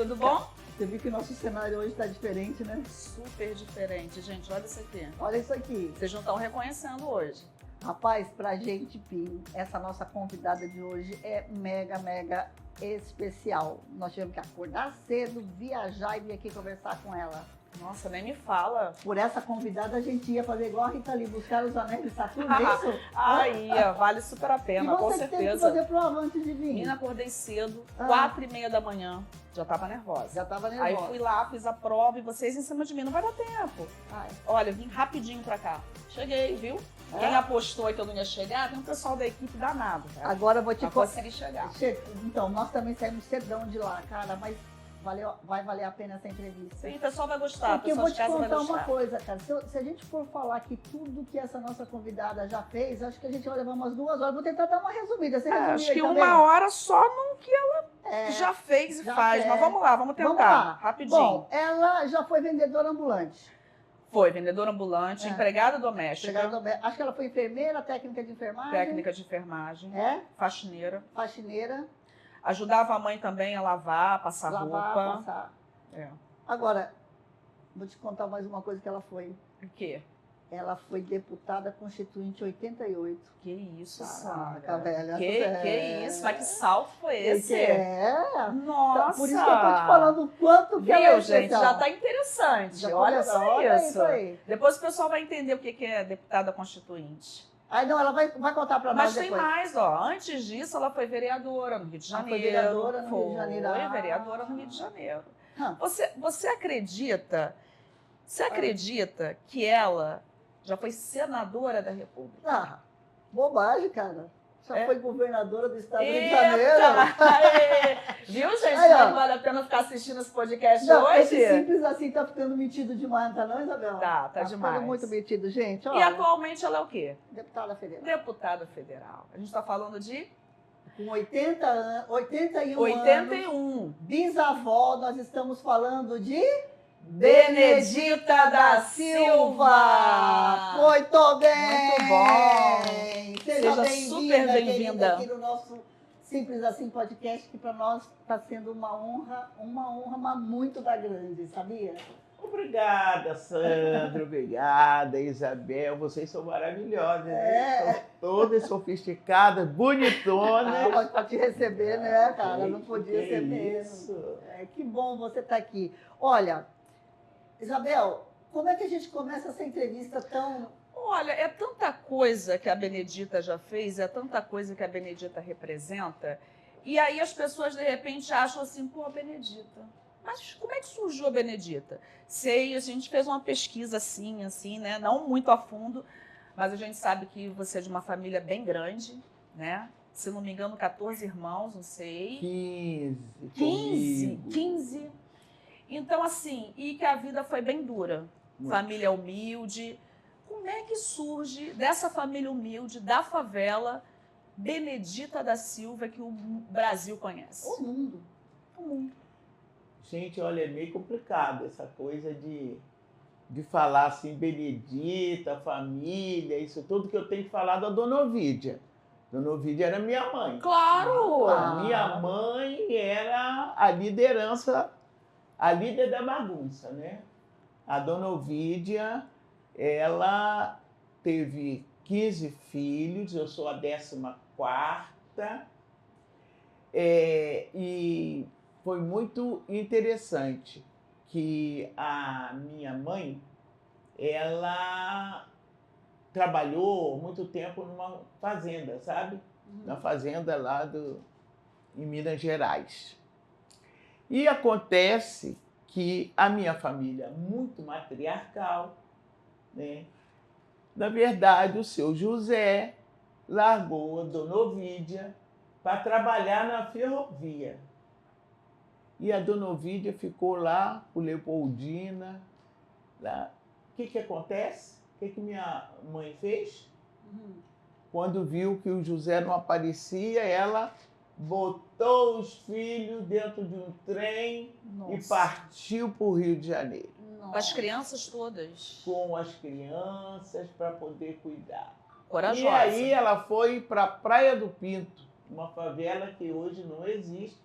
Tudo bom? Você viu que o nosso cenário hoje está diferente, né? Super diferente, gente. Olha isso aqui. Olha isso aqui. Vocês não estão reconhecendo hoje. Rapaz, pra gente, Pim, essa nossa convidada de hoje é mega especial. Nós tivemos que acordar cedo, viajar e vir aqui conversar com ela. Nossa, nem me fala. Por essa convidada, a gente ia fazer igual a Rita Lee, buscar os anéis de Saturno, é isso? Aí, vale super a pena, com E você teve que certeza. fazer prova antes de vir? Menina, acordei cedo, Ah. 4h30 da manhã. Já tava nervosa. Já tava Aí nervosa. fui lá, fiz a prova e vocês em cima de mim. Não vai dar tempo. Ai. Olha, vim rapidinho pra cá. Cheguei, viu? É? Quem apostou que eu não ia chegar, tem um pessoal da equipe danado, cara. Agora eu vou te Pra contar. conseguir chegar. Então, nós também saímos cedão de lá, cara, mas vai valer a pena essa entrevista. Sim, o pessoal vai gostar, o Porque eu pessoal vou de te casa vai contar gostar. uma coisa, cara. Se a gente for falar que tudo que essa nossa convidada já fez, acho que a gente vai levar umas 2 horas. Vou tentar dar uma resumida. Você resumir Acho aí que também? 1 hora só no que ela É, já fez e já faz. fez. Mas vamos lá, vamos tentar. Vamos lá. Rapidinho. Bom, ela já foi vendedora ambulante. Foi vendedora ambulante, É. empregada doméstica, Acho que ela foi enfermeira, técnica de enfermagem. técnica de enfermagem, É, faxineira. faxineira, Ajudava a mãe também a lavar, passar lavar, roupa. passar. É. Agora, vou te contar mais uma coisa que ela foi. O quê? Ela foi deputada constituinte em 88. Que isso, Caraca, Sandra? velho, Que é- isso? Mas que salto foi esse? Nossa! Por isso que eu tô te falando o quanto que ela é Viu, gente? especial. Já tá interessante. Já Olha começou, só olha isso. aí. Depois o pessoal vai entender o que é deputada constituinte. Aí não, ela vai contar pra nós Mas tem depois. mais, ó. Antes disso, ela foi vereadora no Rio de Ah, foi Janeiro. vereadora no Rio de Janeiro. Foi Ah. vereadora no Rio de Janeiro. Hã. Você acredita que ela já foi senadora da República? Ah, bobagem, cara. Já É? foi governadora do estado do Rio de Eita! Janeiro. Aê! Viu, gente? Aí, ó. Não vale a pena ficar assistindo esse podcast Não, hoje? esse simples assim tá ficando metido demais, não tá não, Isabel? Tá demais. ficando muito metido, gente. E Olha, atualmente ela é o quê? deputada federal. Deputada federal. A gente está falando de Com 81 anos, 81. bisavó, nós estamos falando de... Benedita da Silva! Muito bem! Muito bom! Seja Seja bem-vinda, super querida, bem-vinda. aqui no nosso Simples Assim podcast, que para nós está sendo uma honra, mas muito da grande, sabia? Obrigada, Sandra. Obrigada, Isabel. Vocês são maravilhosas, né? É. São todas sofisticadas, bonitonas. Para te receber, né, cara? Não Gente, podia que ser menos. isso? É, que bom você estar aqui. Olha, Isabel, como é que a gente começa essa entrevista tão... Olha, é tanta coisa que a Benedita já fez, é tanta coisa que a Benedita representa, e aí as pessoas de repente acham assim, pô, a Benedita. Mas como é que surgiu a Benedita? Sei, a gente fez uma pesquisa assim, né? Não muito a fundo, mas a gente sabe que você é de uma família bem grande, né? Se não me engano, 14 irmãos, não sei. 15 comigo. 15. Então, assim, e que a vida foi bem dura. Muito. Família humilde. Como é que surge dessa família humilde, da favela, Benedita da Silva, que o Brasil conhece? O mundo. O mundo. Gente, olha, é meio complicado essa coisa de falar assim, Benedita, família, isso tudo que eu tenho que falar da Dona Ovídia. Dona Ovídia era minha mãe. Claro! A minha mãe era a liderança, a líder da bagunça, né? A Dona Ovídia, ela teve 15 filhos, eu sou a 14ª, e foi muito interessante que a minha mãe, ela trabalhou muito tempo numa fazenda, sabe? Na fazenda lá em Minas Gerais. E acontece que a minha família é muito matriarcal, né? Na verdade, o seu José largou a Dona Ovídia para trabalhar na ferrovia. E a Dona Ovídia ficou lá, com Leopoldina. Lá. O que acontece? O que minha mãe fez? Quando viu que o José não aparecia, ela botou os filhos dentro de um trem e Nossa. partiu para o Rio de Janeiro. Com as crianças todas. Com as crianças para poder cuidar. Corajosa. E aí ela foi para a Praia do Pinto, uma favela que hoje não existe,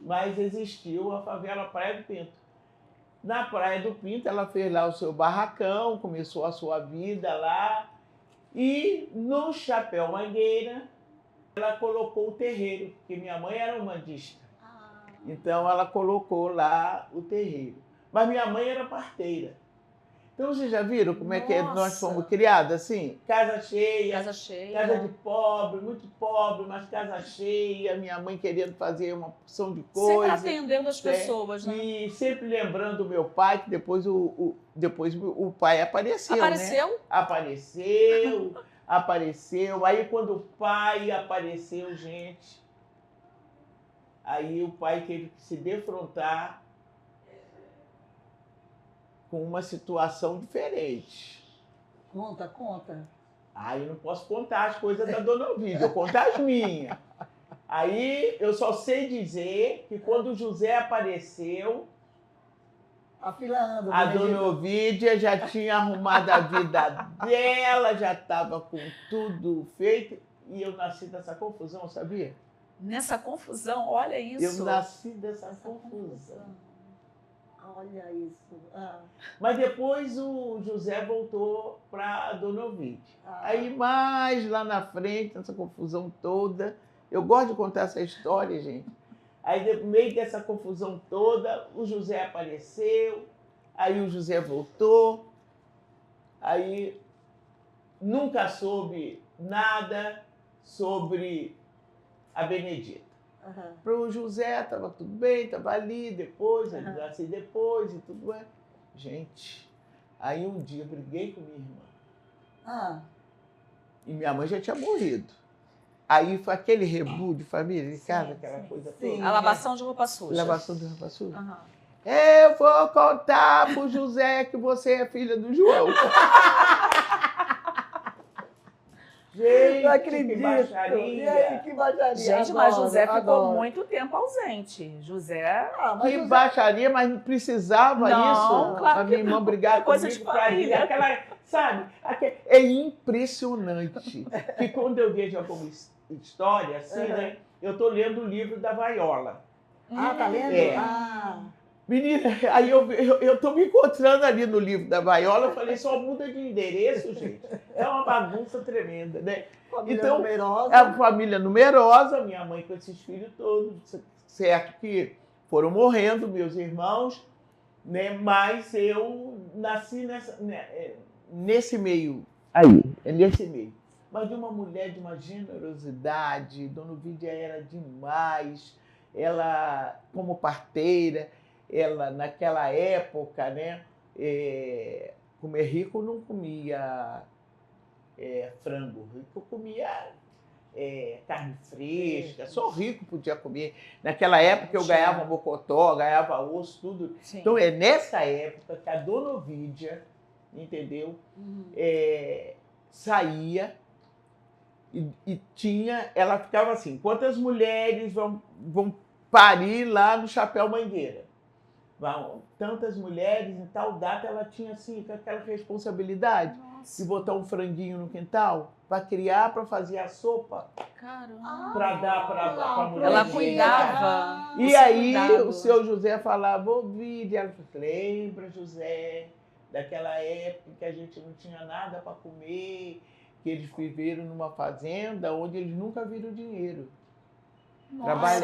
mas existiu a favela Praia do Pinto. Na Praia do Pinto, ela fez lá o seu barracão, começou a sua vida lá, e no Chapéu Mangueira, ela colocou o terreiro, porque minha mãe era umbandista. Então, ela colocou lá o terreiro. Mas minha mãe era parteira. Então, vocês já viram como é que nós fomos criados assim? Casa cheia, Casa cheia. casa de pobre, muito pobre, mas casa cheia, minha mãe querendo fazer uma porção de coisas. Sempre atendendo as pessoas, né? E sempre lembrando o meu pai, que depois o pai apareceu, Apareceu? né? Apareceu, apareceu. Aí, quando o pai apareceu, gente, aí o pai teve que se defrontar com uma situação diferente. Conta. Aí eu não posso contar as coisas da Dona Ovídia, eu conto as minhas. Aí eu só sei dizer que quando o José apareceu, A fila anda. a Dona Ovídia já tinha arrumado a vida dela, já estava com tudo feito, e eu nasci dessa confusão, sabia? Nessa confusão, olha isso. Eu nasci dessa confusão. Olha isso. Mas depois o José voltou para a Dona Ovídia. Aí mais lá na frente, essa confusão toda, eu gosto de contar essa história, gente. Aí no meio dessa confusão toda, o José apareceu, aí o José voltou, aí nunca soube nada sobre a Benedita. Para o José estava tudo bem, estava ali depois, ele nasci depois e tudo bem. Gente, aí um dia eu briguei com minha irmã. E minha mãe já tinha morrido. Aí foi aquele rebu de família, de casa, aquela coisa toda. A lavação de roupa suja. Lavação de roupa suja. Eu vou contar pro José que você é filha do João. Gente, Não acredito. que baixaria. E aí, que baixaria. Gente, mas José ficou adoro. muito tempo ausente. José... Mas Que José- baixaria, mas não precisava Não, isso. claro A minha que irmã não. brigar Coisa comigo de pra família. rir. Aquela, sabe? É impressionante que quando eu vejo alguma história assim, né? Eu tô lendo o livro da Vaiola. tá lendo? É. Menina, aí eu tô me encontrando ali no livro da Vaiola, eu falei, só muda de endereço, gente. É uma bagunça tremenda, né? Família Então, numerosa. é uma família numerosa, minha mãe com esses filhos todos, certo que foram morrendo meus irmãos, né? Mas eu nasci nesse meio aí, nesse meio. Mas de uma mulher de uma generosidade, Dona Ovídia era demais, ela como parteira, ela naquela época, né? Comer rico não comia frango, rico comia carne fresca, só rico podia comer. Naquela época eu ganhava mocotó, ganhava osso, tudo. Sim. Então é nessa época que a Dona Ovídia, entendeu? Saía e tinha, ela ficava assim, quantas mulheres vão parir lá no Chapéu Mangueira? Tantas mulheres, em tal data ela tinha assim, aquela responsabilidade de botar um franguinho no quintal para criar, para fazer a sopa, Caramba. para dar para a mulher. Ela de cuidava. E Esse aí cuidado. o seu José falava, Ovídia, ela falou, lembra, José, daquela época que a gente não tinha nada para comer, que eles viveram numa fazenda onde eles nunca viram dinheiro. Nossa.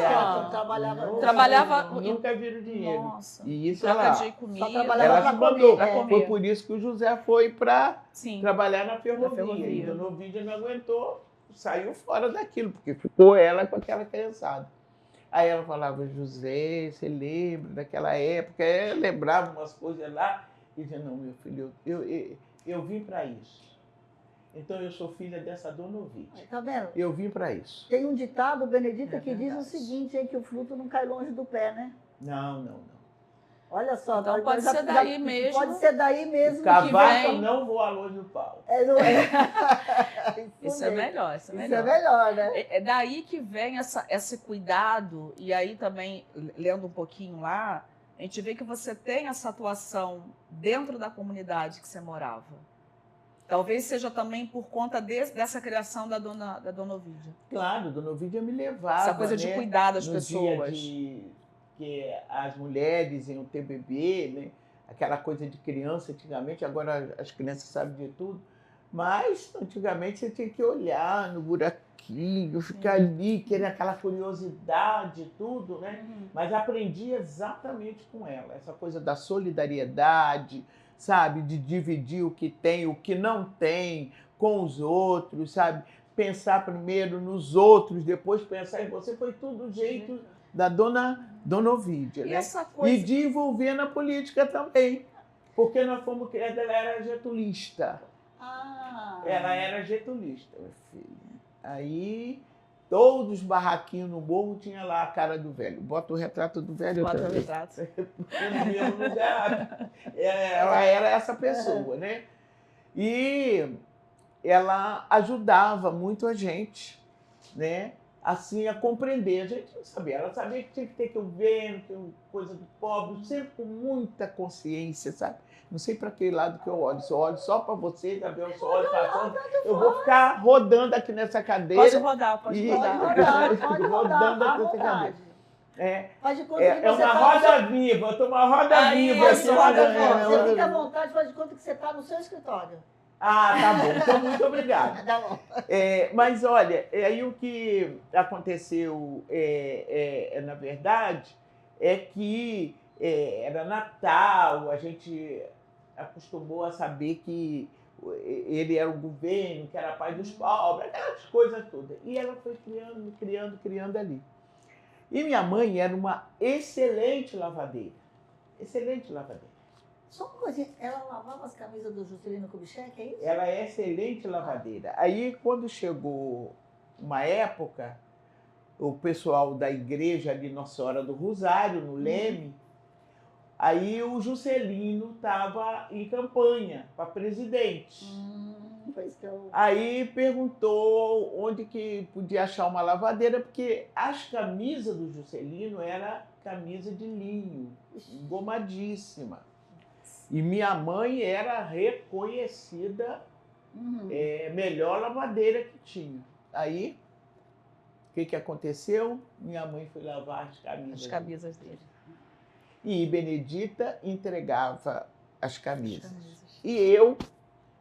Trabalhava. Nunca viram dinheiro. Nossa. E isso Troca ela, de comida. Só trabalhava ela pra se mandou. comer, comer. Foi por isso que o José foi para Sim. trabalhar na ferrovia. ferrovia. E Dona Ovídia não aguentou, saiu fora daquilo, porque ficou ela com aquela criançada. Aí ela falava, José, você lembra daquela época? Eu lembrava umas coisas lá. E dizia, não, meu filho, eu vim para isso. Então eu sou filha dessa Dona Ovídia. Tá vendo? Eu vim para isso. Tem um ditado, Benedita, que diz o verdade. seguinte, que o fruto não cai longe do pé, né? Não. Olha só. Então pode ser daí mesmo. Pode ser daí mesmo O que cavaco vem. não voa longe do pau. Isso é mesmo. melhor, isso é Isso melhor. é melhor, né? É daí que vem esse cuidado, e aí também, lendo um pouquinho lá, a gente vê que você tem essa atuação dentro da comunidade que você morava. Talvez seja também por conta dessa criação da dona Ovídia. Claro, Dona Ovídia me levava, Essa coisa de cuidar das no pessoas. dia que as mulheres iam ter bebê, né? Aquela coisa de criança antigamente, agora as crianças sabem de tudo, mas antigamente você tinha que olhar no buraquinho, ficar ali, querer aquela curiosidade e tudo, né? Mas aprendi exatamente com ela, essa coisa da solidariedade, sabe? De dividir o que tem, o que não tem com os outros, sabe? Pensar primeiro nos outros, depois pensar em você. Foi tudo o jeito da dona Ovídia, E né? essa coisa... E de envolver na política também. Porque nós fomos criados, ela era getulista. Ela era getulista, minha filha. Aí... todos os barraquinhos no morro tinha lá a cara do velho. Bota o retrato do velho. Bota o retrato. Ela era essa pessoa, né? E ela ajudava muito a gente, né? Assim, a compreender. A gente não sabia. Ela sabia que tinha que ter que ver, que coisa do pobre, sempre com muita consciência, sabe? Não sei para que lado que eu olho. Se eu olho só para você, Gabriel, se eu olho passando, eu vou ficar rodando aqui nessa cadeira. Pode rodar, pode rodar. Pode rodando rodar, aqui nessa cadeira. Faz de conta que É você uma tá roda viva, eu estou uma roda viva. Você fica à vontade, faz de conta que você está no seu escritório. Ah, tá bom. Então, muito obrigado. Tá bom. Mas, olha, aí o que aconteceu, na verdade, é que era Natal, a gente acostumou a saber que ele era o governo, que era pai dos pobres, aquelas coisas todas. E ela foi criando ali. E minha mãe era uma excelente lavadeira. Excelente lavadeira. Só uma coisinha, ela lavava as camisas do Juscelino Kubitschek, é isso? Ela é excelente lavadeira. Aí, quando chegou uma época, o pessoal da igreja ali, Nossa Senhora do Rosário, no Leme, aí o Juscelino estava em campanha para presidente. Foi isso que eu... Aí perguntou onde que podia achar uma lavadeira, porque as camisas do Juscelino eram camisa de linho, engomadíssima. E minha mãe era reconhecida melhor lavadeira que tinha. Aí, o que aconteceu? Minha mãe foi lavar as camisas dele. E Benedita entregava as camisas. E eu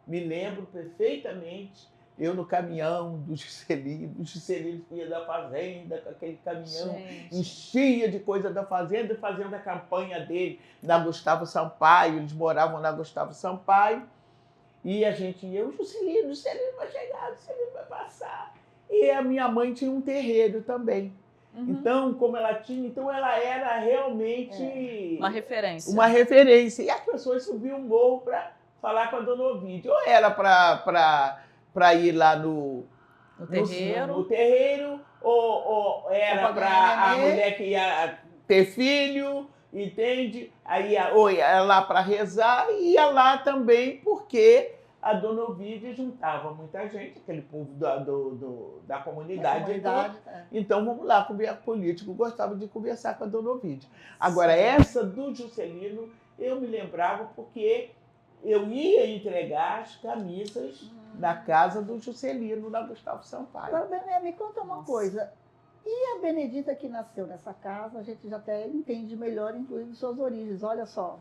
me lembro perfeitamente, eu no caminhão do Juscelino ia da fazenda, com aquele caminhão, enchia de coisa da fazenda, fazendo a campanha dele na Gustavo Sampaio, eles moravam na Gustavo Sampaio, e a gente ia, o Juscelino vai chegar, o Juscelino vai passar. E a minha mãe tinha um terreiro também. Então, como ela tinha, então ela era realmente uma referência. Uma referência. E as pessoas subiam um morro para falar com a dona Ovídia. Ou era para ir lá no terreiro, ou era para a mulher que ia ter filho, entende? Aí ou ia lá para rezar e ia lá também porque a dona Ovídia juntava muita gente, aquele povo da comunidade. Então, vamos lá, o político gostava de conversar com a dona Ovídia. Agora, essa do Juscelino, eu me lembrava porque eu ia entregar as camisas na casa do Juscelino, na Gustavo Sampaio. Agora, Bené, me conta uma coisa. E a Benedita que nasceu nessa casa, a gente já até entende melhor, inclusive, suas origens. Olha só,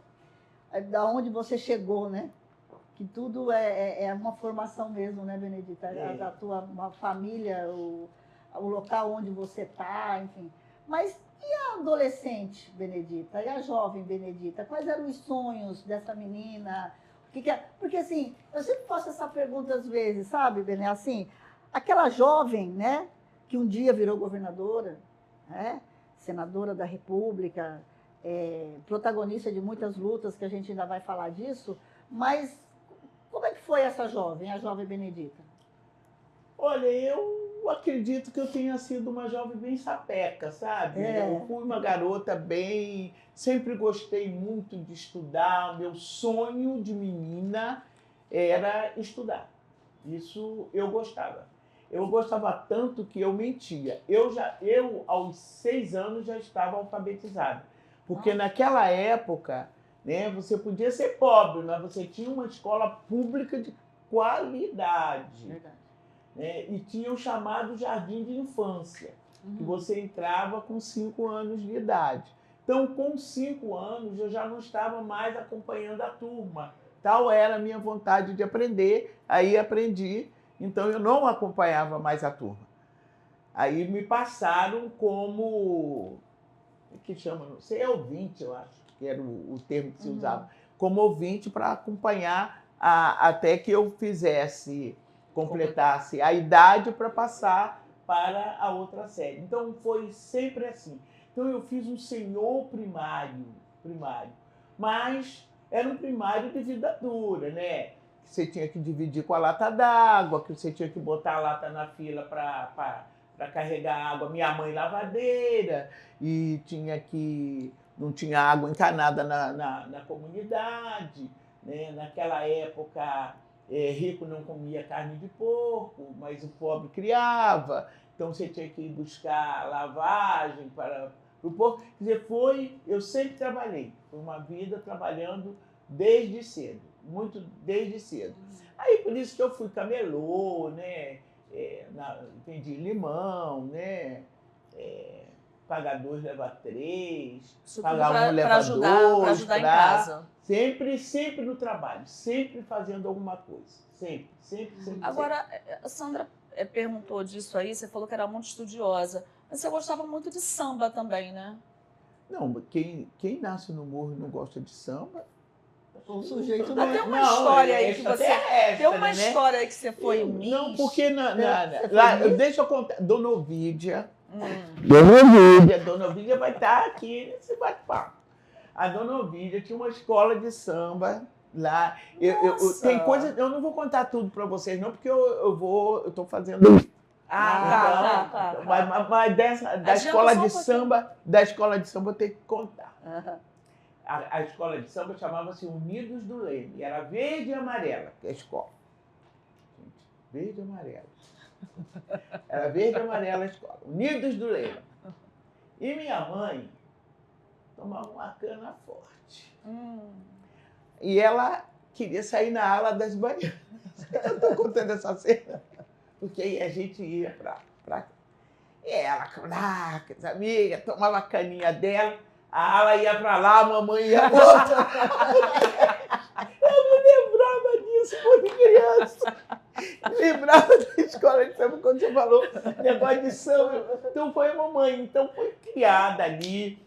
da onde você chegou, né? Que tudo é uma formação mesmo, né, Benedita? Da tua uma família, o local onde você está, enfim. Mas e a adolescente Benedita? E a jovem Benedita? Quais eram os sonhos dessa menina? Porque, assim, eu sempre faço essa pergunta às vezes, sabe, Bené? Assim, aquela jovem, né, que um dia virou governadora, né, senadora da República, protagonista de muitas lutas, que a gente ainda vai falar disso, mas como é que foi essa jovem, a jovem Benedita? Olha, eu acredito que eu tenha sido uma jovem bem sapeca, sabe? Eu fui uma garota bem... Sempre gostei muito de estudar. Meu sonho de menina era estudar. Isso eu gostava. Eu gostava tanto que eu mentia. Eu aos 6 anos, já estava alfabetizada. Porque naquela época, né, você podia ser pobre, mas você tinha uma escola pública qualidade. Verdade. Né? E tinha o chamado jardim de infância, que você entrava com 5 anos de idade. Então, com 5 anos, eu já não estava mais acompanhando a turma. Tal era a minha vontade de aprender, aí aprendi, então eu não acompanhava mais a turma. Aí me passaram como, que chama, não sei, ouvinte, eu acho, que era o termo que se usava, como ouvinte para acompanhar até que eu completasse a idade para passar para a outra série. Então foi sempre assim. Então eu fiz um senhor primário, mas era um primário de vida dura, né? Que você tinha que dividir com a lata d'água, que você tinha que botar a lata na fila para carregar água. Minha mãe lavadeira, e não tinha água encanada na comunidade, né? Naquela época, rico não comia carne de porco, mas o pobre criava. Então você tinha que ir buscar lavagem para o porco. Quer dizer, eu sempre trabalhei. Foi uma vida trabalhando desde cedo, muito desde cedo. Aí por isso que eu fui camelô, né? Vendi limão, né? Pagar 2, leva 3, pagar 1, leva 2. Para ajudar em casa. Sempre no trabalho, sempre fazendo alguma coisa. Sempre. Agora, a Sandra perguntou disso aí, você falou que era muito estudiosa, mas você gostava muito de samba também, né? Não, quem nasce no morro e não gosta de samba... O sujeito Mas tem uma história aí que você... Tem uma né? história aí que você foi Miss. Não, porque deixa eu contar. Dona Ovídia... Dona Ovídia vai estar aqui nesse bate-papo. A Dona Ovídia tinha uma escola de samba lá. Tem coisa, eu não vou contar tudo para vocês, não, porque eu estou fazendo. Tá. Mas da escola de samba eu tenho que contar. A escola de samba chamava-se Unidos do Leme. Era verde e amarela, que é a escola. Gente, verde e amarela. Era verde e amarela a escola. Unidos do Leme. E minha mãe tomava uma cana forte. E ela queria sair na ala das baianas. Eu estou contando essa cena, porque aí a gente ia para... E ela, com as amigas, tomava a caninha dela, a ala ia para lá, a mamãe ia para outra. Eu me lembrava disso quando criança. Lembrava da escola de samba quando você falou negócio de samba. Então foi a mamãe. Então foi criada ali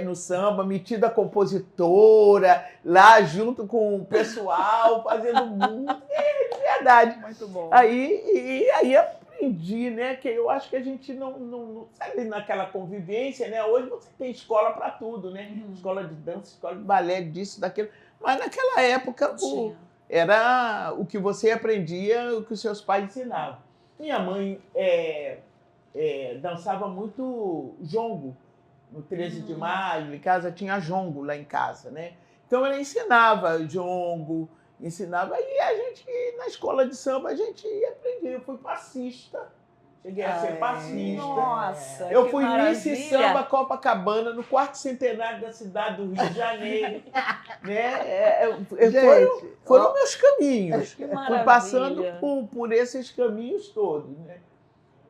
no samba, metida compositora, lá junto com o pessoal, fazendo muito. De verdade. Muito bom. Aí aprendi, né? Que eu acho que a gente não sabe naquela convivência, né? Hoje você tem escola para tudo, né? Escola de dança, escola de balé, disso, daquilo. Mas naquela época era o que você aprendia, o que os seus pais ensinavam. Minha mãe dançava muito jongo. No 13 de maio, em casa tinha jongo lá em casa, né? Então ela ensinava jongo, e a gente, na escola de samba, a gente ia aprender. Eu fui passista, cheguei a ser passista. Nossa, eu fui Miss Samba Copacabana, no 4º centenário da cidade do Rio de Janeiro. Né? Foram meus caminhos. Fui passando por esses caminhos todos. Né?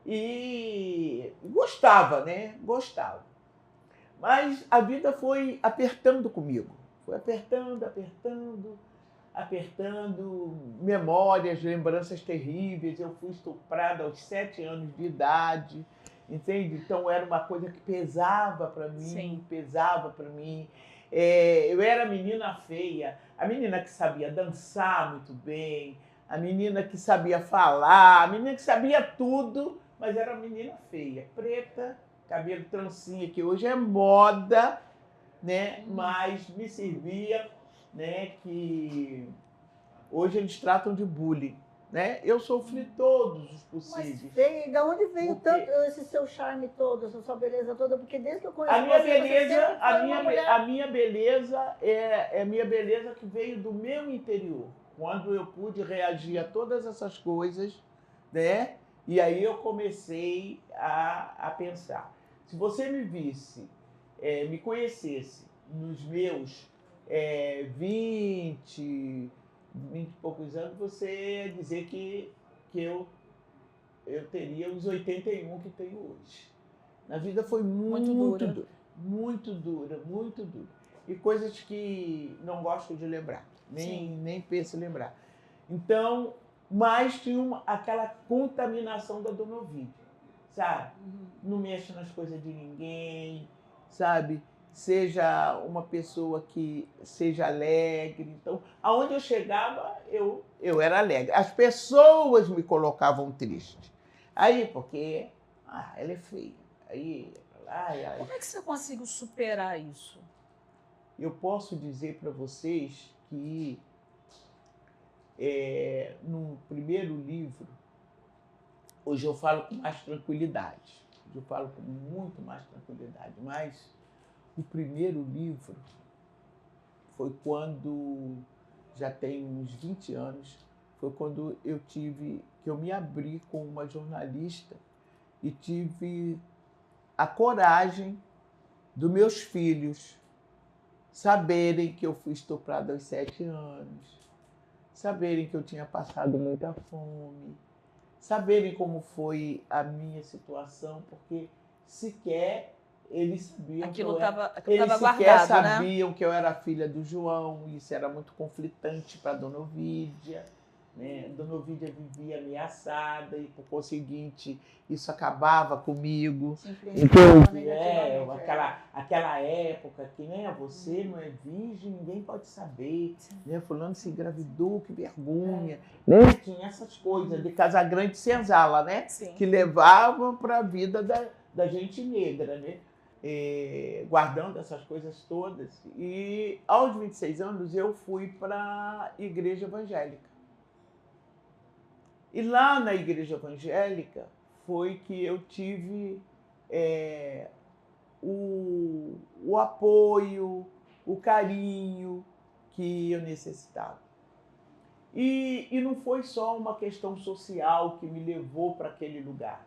E gostava, né? Gostava. Mas a vida foi apertando comigo. Foi apertando memórias, lembranças terríveis. Eu fui estuprada aos 7 anos de idade, entende? Então era uma coisa que pesava para mim, eu era a menina feia, a menina que sabia dançar muito bem, a menina que sabia falar, a menina que sabia tudo, mas era a menina feia, preta, cabelo trancinha, que hoje é moda, né? Mas me servia, né? Que hoje eles tratam de bullying, né? Eu sofri todos os possíveis. Mas veio, da onde veio tanto esse seu charme todo, essa sua beleza toda? Porque desde que eu conheço a minha você, beleza, a minha beleza é a minha beleza que veio do meu interior. Quando eu pude reagir a todas essas coisas, né? E aí eu comecei a pensar. Se você me visse, me conhecesse nos meus 20, 20 e poucos anos, você ia dizer que eu teria os 81 que tenho hoje. Na vida foi muito dura. Muito dura, muito dura. E coisas que não gosto de lembrar, nem penso em lembrar. Então, mas tinha aquela contaminação da Dona Ovídia, sabe? Não mexe nas coisas de ninguém, sabe? Seja uma pessoa que seja alegre. Então, aonde eu chegava, eu era alegre. As pessoas me colocavam triste. Aí, porque ela é feia. Aí, como é que você conseguiu superar isso? Eu posso dizer para vocês que no primeiro livro, hoje eu falo com mais tranquilidade. Hoje eu falo com muito mais tranquilidade. Mas o primeiro livro foi quando, já tem uns 20 anos, foi quando que eu me abri com uma jornalista e tive a coragem dos meus filhos saberem que eu fui estuprada aos 7 anos, saberem que eu tinha passado muita fome, saberem como foi a minha situação, porque sequer eles sabiam aquilo estava guardado, sabiam, né? Que eu era filha do João, isso era muito conflitante para a Dona Ovídia. Né? Dona Ovídia vivia ameaçada e, por conseguinte, isso acabava comigo. Então, aquela época que você não é virgem, ninguém pode saber. Né? Fulano se engravidou, que vergonha. Né? Tinha essas coisas de Casagrande Senzala, né? Que levavam para a vida da gente negra, né? Guardando essas coisas todas. E aos 26 anos eu fui para a igreja evangélica. E lá na igreja evangélica foi que eu tive o apoio, o carinho que eu necessitava. E não foi só uma questão social que me levou para aquele lugar.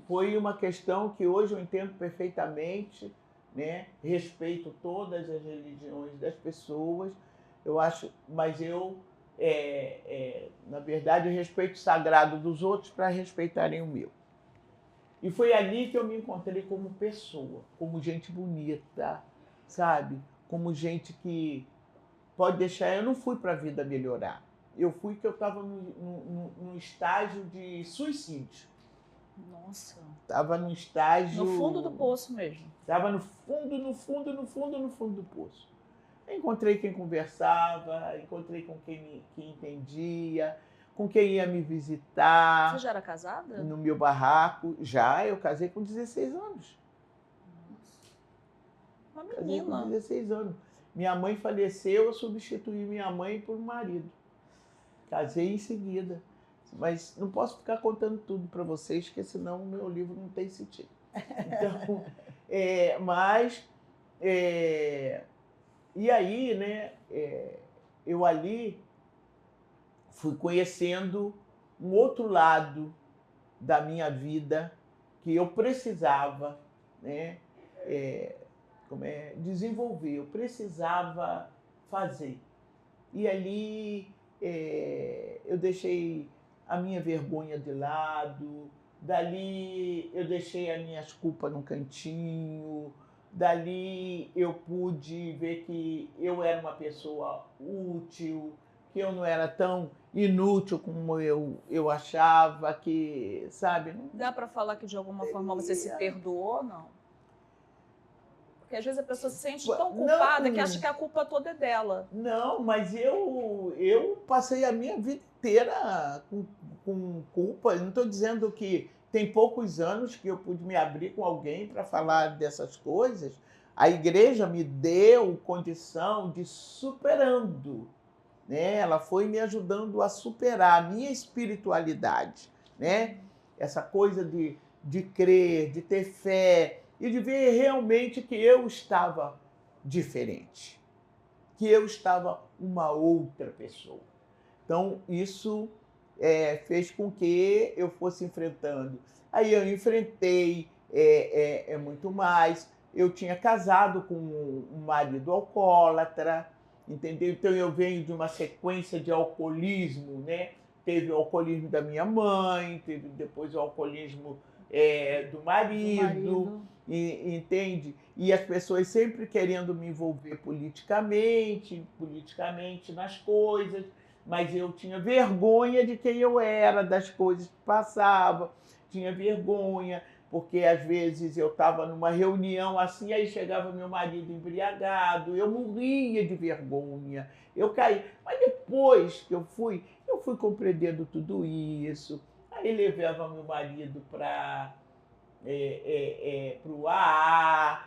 Foi uma questão que hoje eu entendo perfeitamente, né? Respeito todas as religiões das pessoas, eu acho, mas na verdade, eu respeito o sagrado dos outros para respeitarem o meu. E foi ali que eu me encontrei como pessoa, como gente bonita, sabe? Como gente que pode deixar... Eu não fui para a vida melhorar. Eu fui que eu estava num estágio de suicídio. Nossa. Estava num estágio... No fundo do poço mesmo. Estava no fundo do poço. Encontrei quem conversava, encontrei com quem entendia, com quem ia me visitar. Você já era casada? No meu barraco. Já, eu casei com 16 anos. Uma menina. Casei com 16 anos. Minha mãe faleceu, eu substituí minha mãe por um marido. Casei em seguida. Mas não posso ficar contando tudo para vocês, porque senão o meu livro não tem sentido. Então, e aí, né, eu ali fui conhecendo um outro lado da minha vida que eu precisava, né, desenvolver, eu precisava fazer. E ali eu deixei a minha vergonha de lado, dali eu deixei as minhas culpas num cantinho, dali eu pude ver que eu era uma pessoa útil, que eu não era tão inútil como eu achava, que, sabe? Não... Dá para falar que de alguma forma você se perdoou ou não? Porque às vezes a pessoa se sente tão culpada que acha que a culpa toda é dela. Não, mas eu passei a minha vida inteira com culpa. Eu não estou dizendo que tem poucos anos que eu pude me abrir com alguém para falar dessas coisas. A igreja me deu condição de superando, né? Ela foi me ajudando a superar a minha espiritualidade, né? Essa coisa de crer, de ter fé e de ver realmente que eu estava diferente, que eu estava uma outra pessoa. Então, isso fez com que eu fosse enfrentando. Aí eu enfrentei muito mais. Eu tinha casado com um marido alcoólatra, entendeu? Então eu venho de uma sequência de alcoolismo, né? Teve o alcoolismo da minha mãe, teve depois o alcoolismo do marido, entende? E as pessoas sempre querendo me envolver politicamente nas coisas, mas eu tinha vergonha de quem eu era, das coisas que passava, tinha vergonha, porque às vezes eu estava numa reunião assim, aí chegava meu marido embriagado, eu morria de vergonha, eu caí. Mas depois que eu fui compreendendo tudo isso, aí levava meu marido para o AA,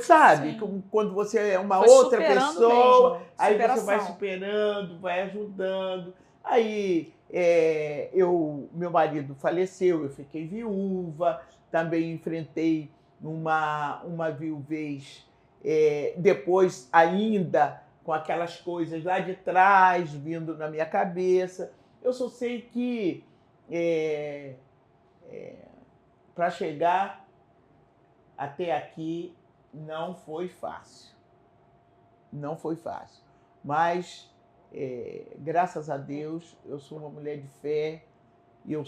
sabe? Sim. Quando você é uma Foi outra superando pessoa, mesmo, aí você superação. vai superando, vai ajudando. Aí meu marido faleceu, eu fiquei viúva, também enfrentei uma viuvez, depois ainda com aquelas coisas lá de trás, vindo na minha cabeça. Eu só sei que para chegar até aqui não foi fácil. Não foi fácil. Mas, graças a Deus, eu sou uma mulher de fé e eu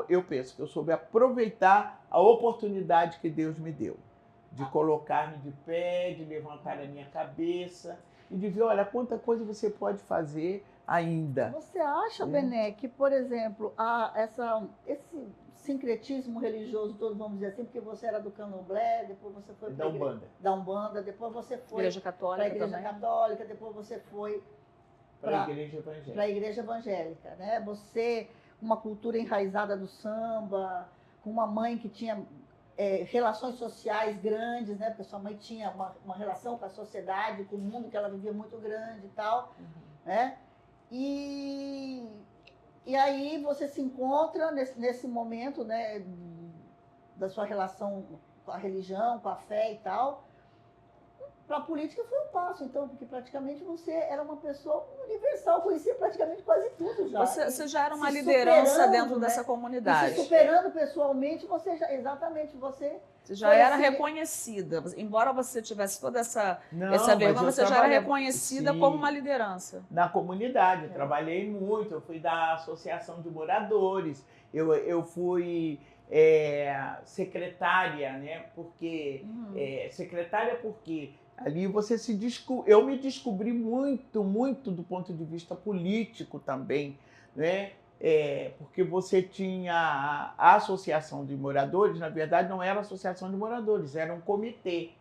eu penso que eu soube aproveitar a oportunidade que Deus me deu de colocar-me de pé, de levantar a minha cabeça e de ver, olha, quanta coisa você pode fazer ainda. Você acha, Bené, que, por exemplo, esse sincretismo religioso todo, vamos dizer assim, porque você era do Candomblé, depois você foi para a Umbanda, depois você foi para a Igreja Católica, depois você foi para a Igreja Evangélica, né? Você, uma cultura enraizada do samba, com uma mãe que tinha relações sociais grandes, né? Porque sua mãe tinha uma relação com a sociedade, com o mundo que ela vivia muito grande e tal, né? E aí você se encontra nesse momento, né, da sua relação com a religião, com a fé e tal. Para a política foi um passo, então, porque praticamente você era uma pessoa universal, conhecia praticamente quase tudo já. Você já era uma liderança dentro dessa comunidade. E se superando pessoalmente, você já era reconhecida. Embora você tivesse toda essa vergonha, você já era reconhecida como uma liderança. Na comunidade, eu trabalhei muito, eu fui da associação de moradores, eu fui secretária, né? Secretária porque ali você eu me descobri muito, muito do ponto de vista político também, né? Porque você tinha a associação de moradores, na verdade não era associação de moradores, era um comitê.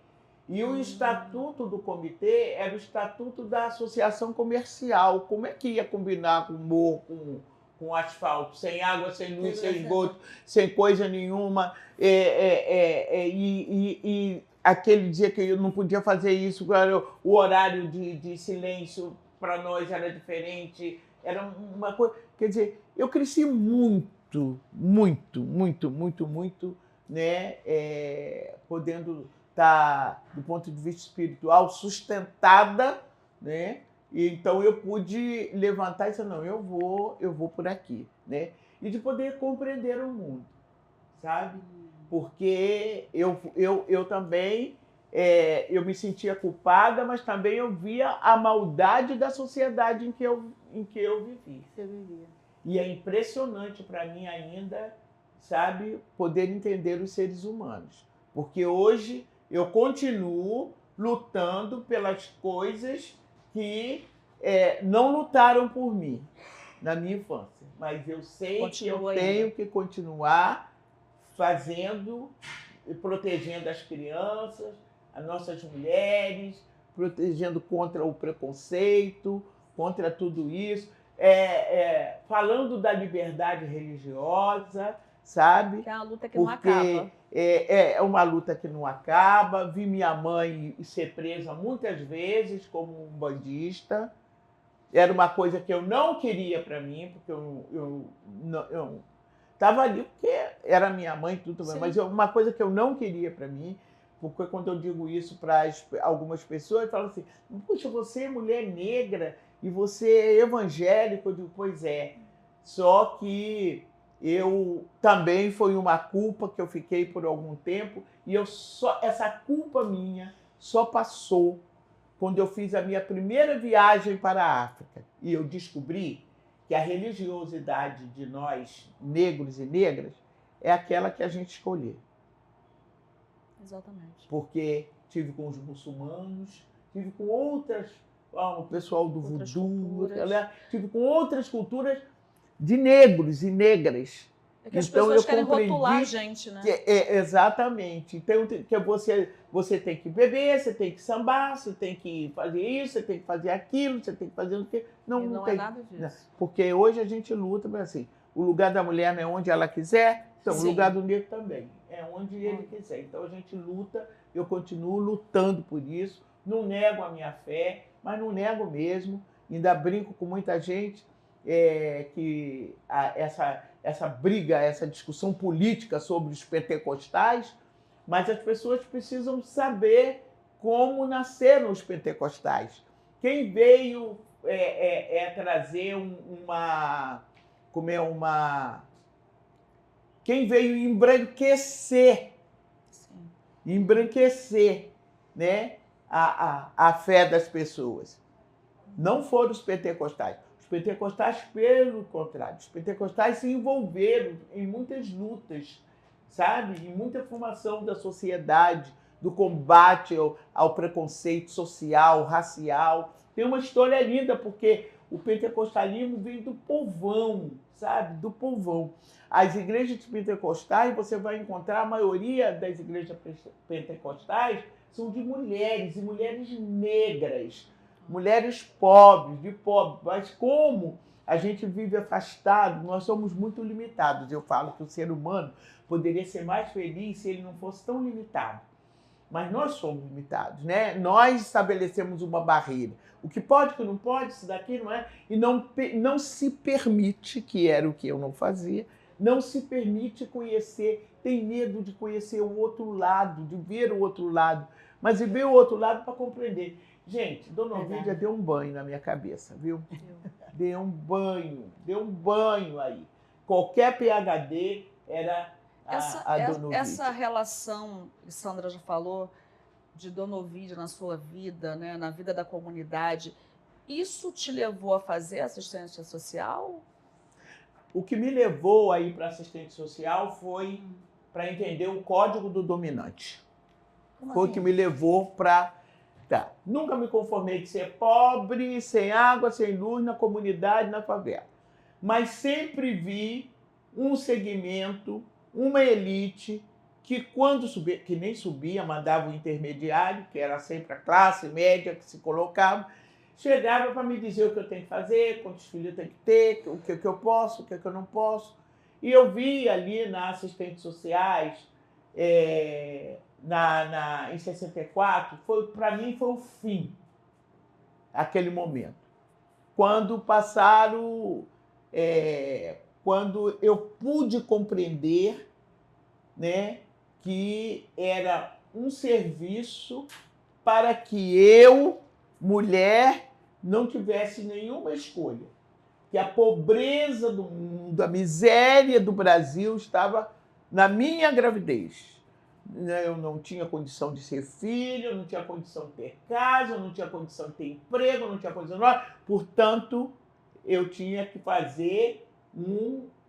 E o estatuto do comitê era o estatuto da associação comercial. Como é que ia combinar com morro, com asfalto, sem água, sem luz, sem esgoto, sem coisa nenhuma? E aquele dia que eu não podia fazer isso, o horário de silêncio para nós era diferente. Era uma coisa... Quer dizer, eu cresci muito, muito, muito, muito, muito, né? Podendo estar, do ponto de vista espiritual, sustentada, né? E então eu pude levantar e dizer, não, eu vou por aqui, né? E de poder compreender o mundo, sabe? Porque eu também, eu me sentia culpada, mas também eu via a maldade da sociedade em que eu vivi. Você vivia. E é impressionante para mim ainda, sabe, poder entender os seres humanos. Porque hoje eu continuo lutando pelas coisas que não lutaram por mim na minha infância. Mas eu sei que eu tenho que continuar fazendo e protegendo as crianças, as nossas mulheres, protegendo contra o preconceito, contra tudo isso. Falando da liberdade religiosa, sabe? Que é uma luta que não acaba. É uma luta que não acaba. Vi minha mãe ser presa muitas vezes como umbandista. Era uma coisa que eu não queria para mim, porque eu estava ali porque era minha mãe, tudo bem, mas uma coisa que eu não queria para mim, porque quando eu digo isso para algumas pessoas, falam assim, puxa, você é mulher negra e você é evangélico. Eu digo, pois é, só que eu também foi uma culpa que eu fiquei por algum tempo e essa culpa minha só passou quando eu fiz a minha primeira viagem para a África. E eu descobri que a religiosidade de nós, negros e negras, é aquela que a gente escolher. Exatamente. Porque tive com os muçulmanos, tive com outras, o pessoal do voodoo, tive com outras culturas de negros e negras. É que as pessoas querem rotular a gente, né? Exatamente. Então, que você tem que beber, você tem que sambar, você tem que fazer isso, você tem que fazer aquilo, você tem que fazer o quê. Não é nada disso. Porque hoje a gente luta, mas assim, o lugar da mulher não é onde ela quiser, então o lugar do negro também é onde ele quiser. Então a gente luta, eu continuo lutando por isso, não nego a minha fé, mas não nego mesmo, ainda brinco com muita gente que essa briga, essa discussão política sobre os pentecostais, mas as pessoas precisam saber como nasceram os pentecostais. Quem veio trazer quem veio embranquecer, né, a fé das pessoas. Não foram os pentecostais. Os pentecostais, pelo contrário, os pentecostais se envolveram em muitas lutas, sabe? Em muita formação da sociedade, do combate ao preconceito social, racial. Tem uma história linda, porque o pentecostalismo vem do povão, sabe? Do povão. As igrejas pentecostais, você vai encontrar, a maioria das igrejas pentecostais são de mulheres, e mulheres negras, mulheres pobres, mas como a gente vive afastado, nós somos muito limitados. Eu falo que o ser humano poderia ser mais feliz se ele não fosse tão limitado. Mas nós somos limitados, né? Nós estabelecemos uma barreira. O que pode, o que não pode, isso daqui não é. E não se permite, que era o que eu não fazia, não se permite conhecer, tem medo de conhecer o outro lado, de ver o outro lado. Mas e ver o outro lado para compreender. Gente, Dona Ovídia deu um banho na minha cabeça, viu? Deu um banho aí. Qualquer PhD era a Dona Ovídia. Essa relação, que Sandra já falou, de Dona Ovídia na sua vida, né, na vida da comunidade, isso te levou a fazer assistência social? O que me levou a ir para assistente social foi para entender o código do dominante. Foi o que me levou para... Nunca me conformei de ser pobre, sem água, sem luz, na comunidade, na favela. Mas sempre vi um segmento, uma elite, que quando subia, que nem subia, mandava o intermediário, que era sempre a classe média que se colocava, chegava para me dizer o que eu tenho que fazer, quantos filhos eu tenho que ter, o que eu posso, o que eu não posso. E eu vi ali nas assistentes sociais, em 64, para mim foi o fim, aquele momento. Quando quando eu pude compreender, né, que era um serviço para que eu, mulher, não tivesse nenhuma escolha. Que a pobreza do mundo, a miséria do Brasil estava na minha gravidez. Eu não tinha condição de ser filho, eu não tinha condição de ter casa, eu não tinha condição de ter emprego, eu não tinha condição de... Portanto, eu tinha que fazer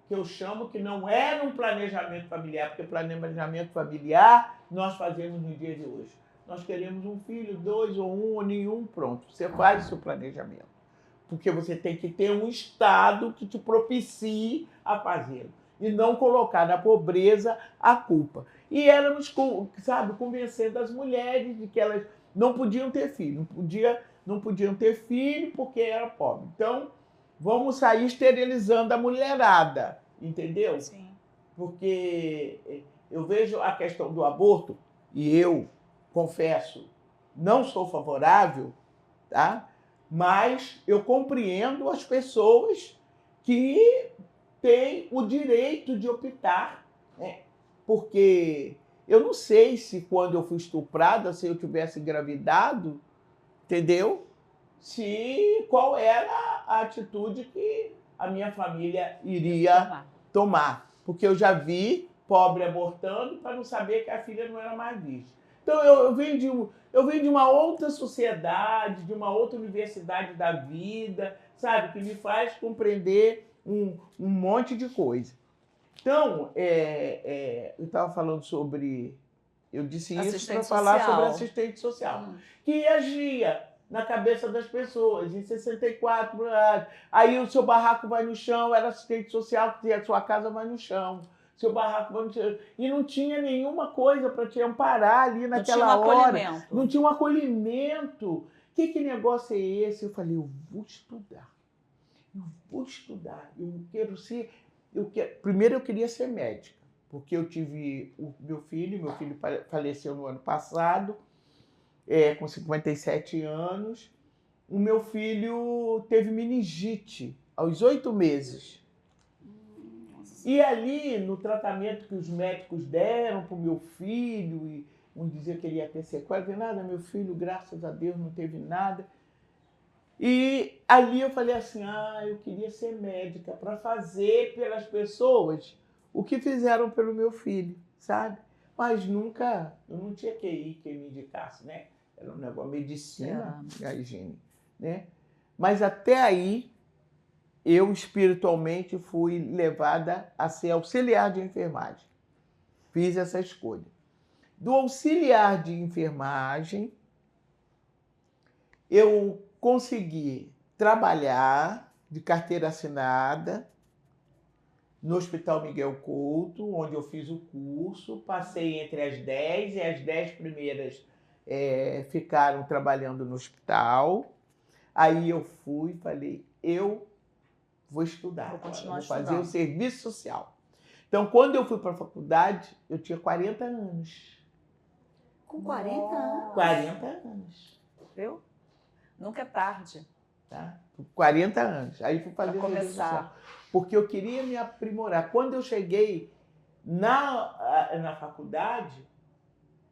que eu chamo que não era um planejamento familiar, porque planejamento familiar nós fazemos no dia de hoje. Nós queremos um filho, 2 ou 1 ou nenhum, pronto. Você faz o seu planejamento. Porque você tem que ter um Estado que te propicie a fazê-lo. E não colocar na pobreza a culpa. E éramos, sabe, convencendo as mulheres de que elas não podiam ter filho. Não podiam ter filho porque era pobre. Então, vamos sair esterilizando a mulherada, entendeu? Sim. Porque eu vejo a questão do aborto, e eu, confesso, não sou favorável, tá? Mas eu compreendo as pessoas que têm o direito de optar, né? Porque eu não sei se quando eu fui estuprada, se eu tivesse engravidado, entendeu? Qual era a atitude que a minha família iria tomar. Porque eu já vi pobre abortando para não saber que a filha não era mais virgem. Então, eu venho de uma outra sociedade, de uma outra universidade da vida, sabe? Que me faz compreender um monte de coisa. Então, eu estava falando sobre... Eu disse isso para falar sobre assistente social, que agia na cabeça das pessoas. Em 64, aí o seu barraco vai no chão, era assistente social, que a sua casa vai no chão. Seu barraco vai no chão. E não tinha nenhuma coisa para te amparar ali naquela hora. Não tinha um acolhimento. Que negócio é esse? Eu falei, eu vou estudar. Eu vou estudar. Eu quero ser... Primeiro eu queria ser médica, porque eu tive o meu filho faleceu no ano passado, com 57 anos. O meu filho teve meningite aos 8 meses. E ali, no tratamento que os médicos deram para o meu filho, e um dizia que ele ia ter sequela, não nada, meu filho, graças a Deus, não teve nada. E ali eu falei assim, eu queria ser médica para fazer pelas pessoas o que fizeram pelo meu filho, sabe? Mas nunca, eu não tinha QI que me indicasse, né? Era um negócio, medicina e a higiene, né? Mas até aí, eu espiritualmente fui levada a ser auxiliar de enfermagem. Fiz essa escolha. Do auxiliar de enfermagem, eu consegui trabalhar de carteira assinada no Hospital Miguel Couto, onde eu fiz o curso, passei entre as 10 e as 10 primeiras ficaram trabalhando no hospital. Aí eu fui e falei, eu vou estudar, vou fazer o serviço social. Então, quando eu fui para a faculdade, eu tinha 40 anos. Com 40 anos? 40 anos. Viu? Nunca é tarde. Tá? 40 anos. Aí fui fazer pra serviço social. começar. Porque eu queria me aprimorar. Quando eu cheguei na faculdade,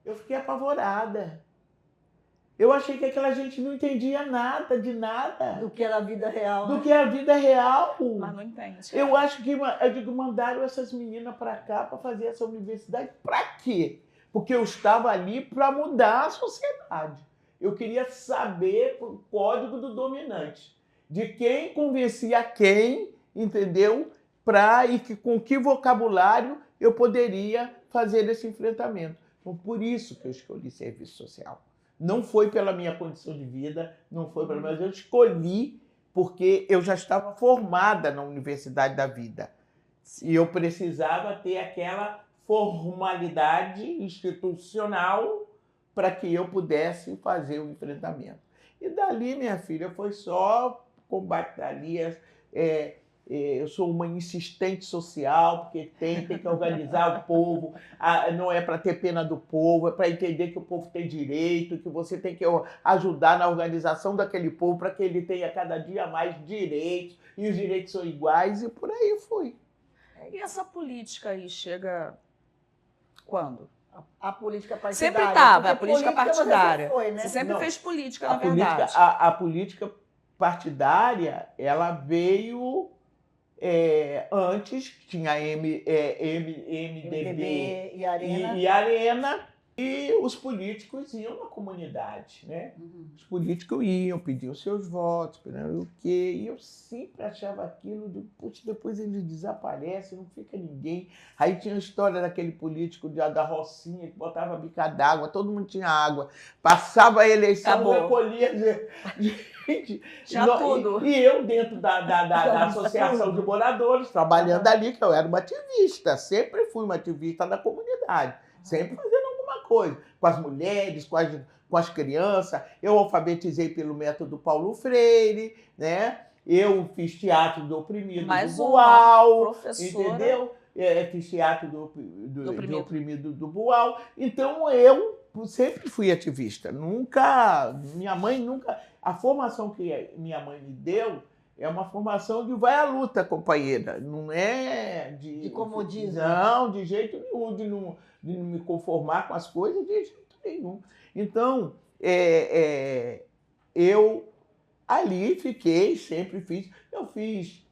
eu fiquei apavorada. Eu achei que aquela gente não entendia nada, de nada. Do que era a vida real. Do que era a vida real. Mas não entende. Eu acho que mandaram essas meninas para cá para fazer essa universidade. Para quê? Porque eu estava ali para mudar a sociedade. Eu queria saber o código do dominante. De quem convencia quem, entendeu? Com que vocabulário eu poderia fazer esse enfrentamento. Então, por isso que eu escolhi serviço social. Não foi pela minha condição de vida, não foi pela minha... Eu escolhi porque eu já estava formada na Universidade da Vida. E eu precisava ter aquela formalidade institucional para que eu pudesse fazer o enfrentamento. E dali, minha filha, foi só combate dali. Eu sou uma insistente social, porque tem que organizar o povo, não é para ter pena do povo, é para entender que o povo tem direito, que você tem que ajudar na organização daquele povo para que ele tenha cada dia mais direitos, e os direitos são iguais, e por aí fui. E essa política aí chega quando? A política partidária. Sempre estava, a política partidária. Foi, né? Você sempre fez política, na política, verdade. a política partidária, ela veio antes, tinha MDB e Arena. E Arena, e os políticos iam na comunidade, né? Os políticos iam, pediam seus votos, o quê? E eu sempre achava aquilo de, puxa, depois eles desaparecem, não fica ninguém. Aí tinha a história daquele político da Rocinha, que botava bica d'água, todo mundo tinha água, passava a eleição, recolhia gente. Tinha tudo. E eu, dentro da Associação de Moradores, trabalhando ali, que eu era uma ativista, sempre fui uma ativista da comunidade, sempre fazendo alguma coisa, com as mulheres, com as crianças. Eu alfabetizei pelo método Paulo Freire, né? Eu fiz teatro do oprimido do Boal, entendeu? Fiz teatro do oprimido do Boal. Então, eu sempre fui ativista. Minha mãe nunca... A formação que minha mãe me deu é uma formação de vai à luta, companheira. Não é de comodismo. Não, de jeito nenhum, de não me conformar com as coisas, de jeito nenhum. Então, eu ali fiquei, sempre fiz. Eu fiz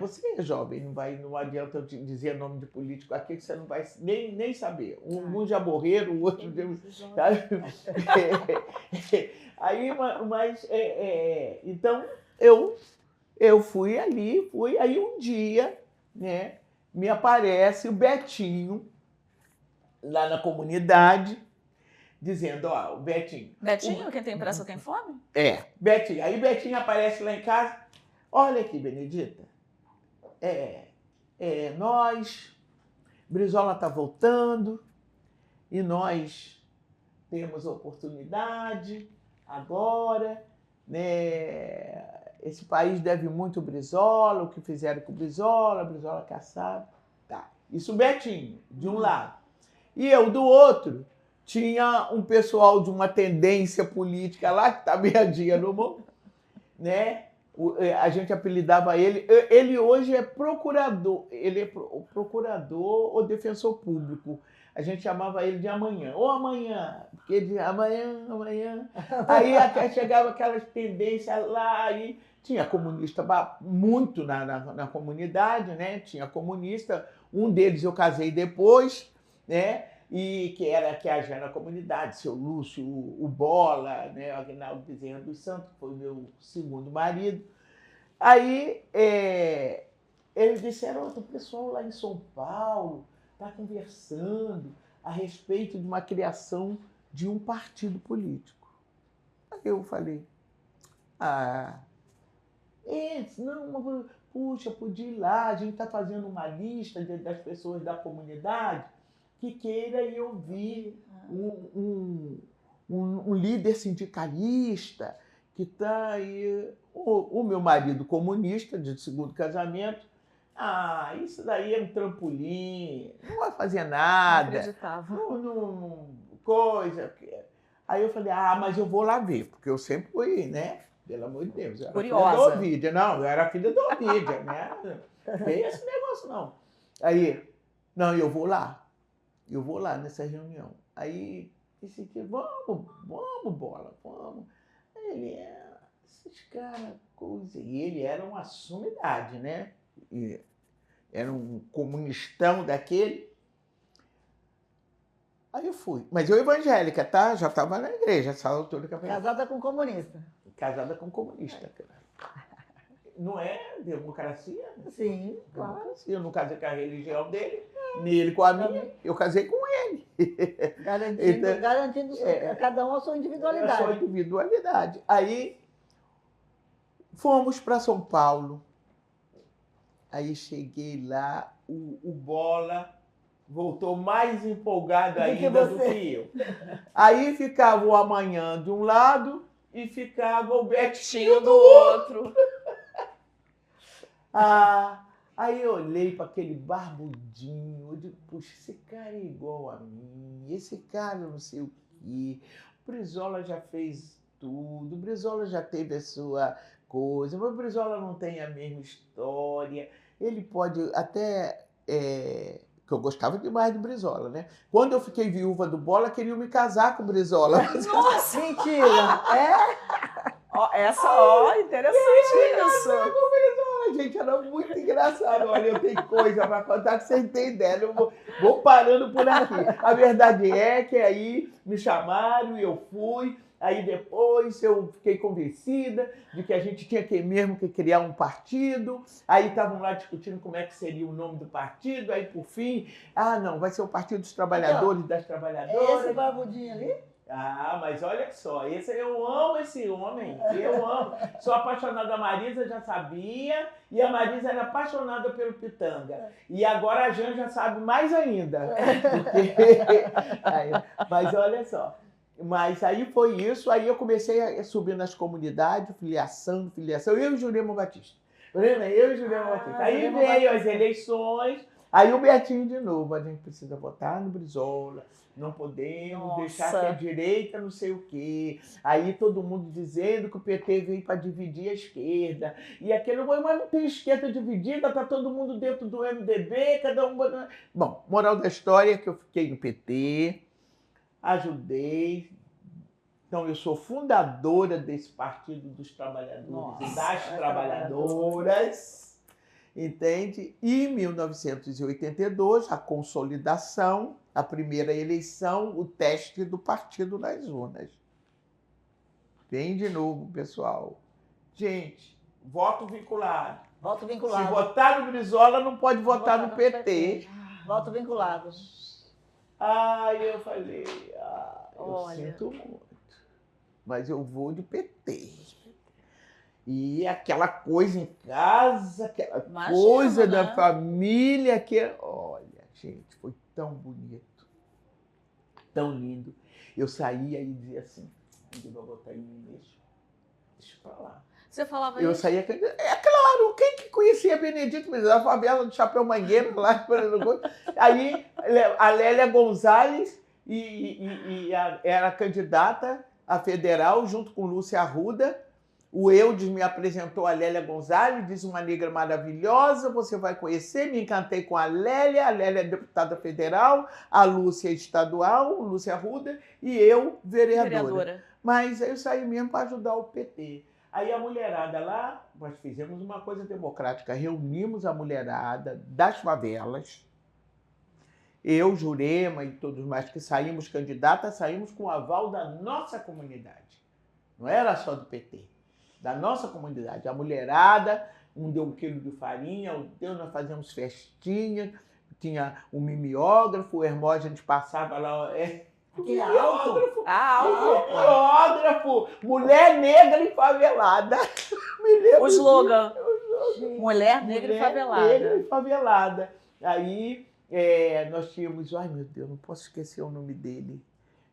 Você é jovem, não adianta eu te dizer nome de político aqui que você não vai nem saber. Um já morreram, o outro... Sabe? Aí, então, eu fui ali, aí um dia, né, me aparece o Betinho, lá na comunidade, dizendo, ó, o Betinho... Betinho, quem tem pressa tem fome? Betinho. Aí Betinho aparece lá em casa, olha aqui, Benedita, nós, Brizola está voltando, e nós temos oportunidade agora, né? Esse país deve muito ao Brizola, o que fizeram com o Brizola caçado. Tá. Isso Betinho, de um lado. E eu, do outro, tinha um pessoal de uma tendência política lá, que está meia-dia no mundo, né? A gente apelidava ele hoje é procurador, ele é procurador ou defensor público. A gente chamava ele de Amanhã. Ô, Amanhã, porque ele amanhã. Aí até chegava aquelas tendências lá, e tinha comunista muito na comunidade, né? Tinha comunista, um deles eu casei depois, né? E que agia na comunidade, seu Lúcio, o Bola, né? O Aguinaldo Bezerra dos Santos, que foi o meu segundo marido. Aí eles disseram, o pessoal lá em São Paulo está conversando a respeito de uma criação de um partido político. Aí eu falei, não, puxa, podia ir lá, a gente está fazendo uma lista das pessoas da comunidade que queira ir ouvir um líder sindicalista que está aí. O meu marido comunista, de segundo casamento, isso daí é um trampolim, não vai fazer nada. Não acreditava. Coisa. Aí eu falei, mas eu vou lá ver, porque eu sempre fui, né? Pelo amor de Deus. Eu era curiosa. Filha do Ovidio. Não, eu era filha do Ovidio, né? Não tem esse negócio, não. Aí, não, eu vou lá nessa reunião. Aí, disse que vamos, Bola, vamos. Ele esses caras, coisa. E ele era uma sumidade, né? E era um comunistão daquele. Aí eu fui. Mas eu evangélica, tá? Já estava na igreja, essa altura que eu falei. Casada com comunista. Casada com comunista, cara. Não é democracia? Sim, claro. Democracia. Eu não casei com a religião dele, nem ele com a minha. Eu casei com ele. Garantindo cada um a sua individualidade. A sua individualidade. Aí fomos para São Paulo. Aí cheguei lá, o Bola voltou mais empolgado ainda do que eu. Aí ficava o Amanhã de um lado e ficava o Betinho do outro. Aí eu olhei para aquele barbudinho, eu digo, puxa, esse cara é igual a mim, esse cara não sei o quê. O Brizola já fez tudo, o Brizola já teve a sua coisa, mas o Brizola não tem a mesma história. Ele pode até... que eu gostava demais do Brizola, né? Quando eu fiquei viúva do Bola, queriam me casar com o Brizola. Nossa, mentira! Interessante isso. Gente, era muito engraçado. Olha, eu tenho coisa para contar que vocês têm ideia. Eu vou parando por aqui. A verdade é que aí me chamaram e eu fui. Aí depois eu fiquei convencida de que a gente tinha mesmo que criar um partido. Aí estavam lá discutindo como é que seria o nome do partido. Aí, por fim, não, vai ser o Partido dos Trabalhadores e das Trabalhadoras. Esse barbudinho ali? Mas olha só, eu amo esse homem, eu amo. Sou apaixonada da Marisa, já sabia, e a Marisa era apaixonada pelo Pitanga. E agora a Janja sabe mais ainda. Mas olha só, mas aí foi isso, aí eu comecei a subir nas comunidades, filiação, eu e Jurema Batista. Aí veio as eleições, aí o Betinho de novo, a gente precisa votar no Brizola. Não podemos deixar que a direita não sei o quê. Aí todo mundo dizendo que o PT veio para dividir a esquerda. E aquele, mas não tem esquerda dividida, está todo mundo dentro do MDB, cada um... Bom, moral da história é que eu fiquei no PT, ajudei. Então, eu sou fundadora desse Partido dos Trabalhadores e das Trabalhadoras. Entende? E em 1982, a consolidação, a primeira eleição, o teste do partido nas urnas. Vem de novo, pessoal. Gente, voto vinculado. Voto Se vinculado. votar no Brizola, não pode votar no PT. Voto vinculado. Ai, eu falei, eu Olha. sinto muito, mas eu vou de PT. E aquela coisa em casa, aquela Imagina, coisa né? da família, que, olha, gente, foi tão bonito, tão lindo. Eu saía e dizia assim, ninguém vai votar em mim, deixa pra lá. Você falava Eu isso? saía, é claro, quem que conhecia Benedito, mas a favela do Chapéu Mangueiro, lá de Pernambuco. Aí a Lélia Gonzalez era candidata a federal, junto com Lúcia Arruda. O Eudes me apresentou a Lélia Gonzalez, disse uma negra maravilhosa, você vai conhecer, me encantei com a Lélia é deputada federal, a Lúcia é estadual, Lúcia Arruda, e eu, vereadora. Mas eu saí mesmo para ajudar o PT. Aí a mulherada lá, nós fizemos uma coisa democrática, reunimos a mulherada das favelas, eu, Jurema e todos mais que saímos candidatas, saímos com o aval da nossa comunidade. Não era só do PT, da nossa comunidade. A mulherada, um deu 1 quilo de farinha, nós fazíamos festinha, tinha um mimeógrafo, o Hermógenes passava lá... Mimeógrafo? Mimeógrafo! Mulher negra e favelada. O slogan. Mulher negra e favelada. Negra e favelada. Aí nós tínhamos... Ai, meu Deus, não posso esquecer o nome dele.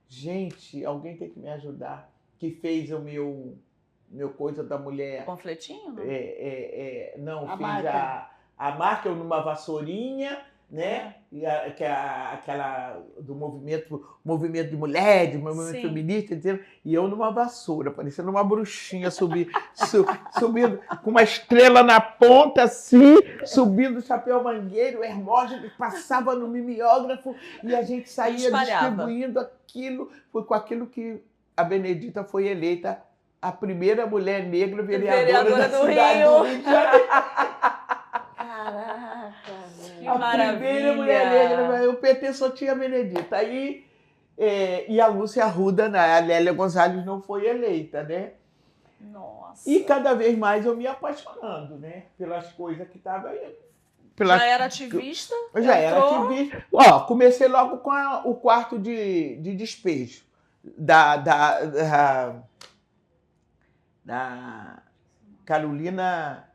Gente, alguém tem que me ajudar. Que fez o meu coisa da mulher... Panfletinho? Não, A fiz marca. a marca numa vassourinha, né? E aquela do movimento de mulheres, movimento Sim. feminista, dizendo, e eu numa vassoura, parecendo uma bruxinha subindo com uma estrela na ponta, assim, subindo o chapéu mangueiro, o Hermógenes passava no mimeógrafo e a gente saía Espalhava. distribuindo aquilo. Foi com aquilo que a Benedita foi eleita a primeira mulher negra vereadora da do cidade Rio. do Rio de Janeiro. Caraca, Que A maravilha. primeira mulher negra, o PT só tinha a Benedita. Aí, e a Lúcia Arruda, a Lélia Gonzalez não foi eleita, né? Nossa. E cada vez mais eu me apaixonando, né? Pelas coisas que estavam aí. Já era ativista? Já era entrou. ativista. Ó, comecei logo com o quarto de despejo da Carolina...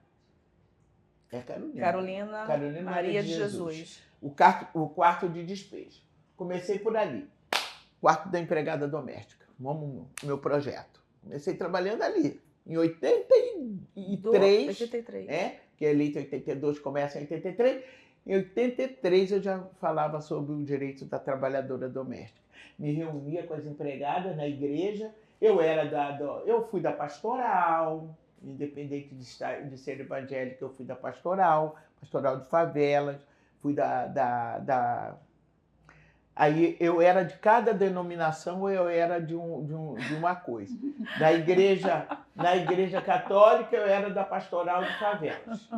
Carolina Maria de Jesus. O quarto de despejo. Comecei por ali. Quarto da empregada doméstica. Vamos no meu projeto. Comecei trabalhando ali. Em 83. 83. Que é eleito em 82, começa em 83. Em 83 eu já falava sobre o direito da trabalhadora doméstica. Me reunia com as empregadas na igreja. Eu fui da pastoral. Independente de ser evangélica, eu fui da pastoral de favelas, fui Aí eu era de cada denominação, eu era de uma coisa. Na igreja católica, eu era da pastoral de favelas.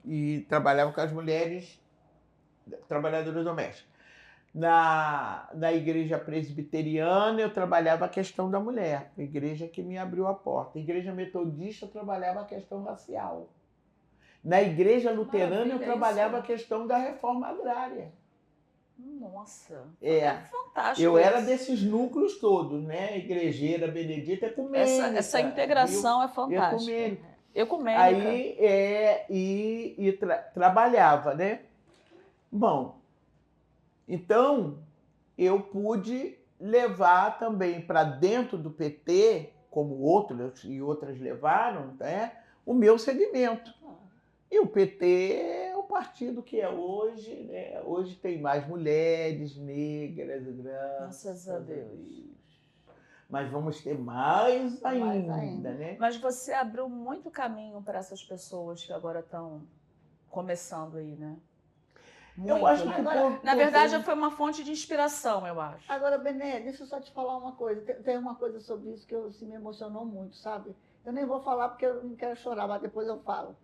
E trabalhava com as mulheres trabalhadoras domésticas. Na igreja presbiteriana, eu trabalhava a questão da mulher, a igreja que me abriu a porta. Na igreja metodista, eu trabalhava a questão racial. Na igreja luterana, eu trabalhava a questão da reforma agrária. Nossa, Eu fantástico. era desses núcleos todos, né? Igrejeira, benedita, ecumênica. Essa integração é fantástica. Ecumênica. Aí, trabalhava, né? Bom, então, eu pude levar também para dentro do PT, como outros e outras levaram, né, o meu segmento. E o PT é o partido que é hoje, né? Hoje tem mais mulheres negras, Graças a Deus. Mas vamos ter mais ainda, né? Mas você abriu muito caminho para essas pessoas que agora estão começando aí, né? Muito, eu acho né? que Na verdade, foi uma fonte de inspiração, eu acho. Agora, Bené, deixa eu só te falar uma coisa. Tem uma coisa sobre isso que me emocionou muito, sabe? Eu nem vou falar porque eu não quero chorar, mas depois eu falo.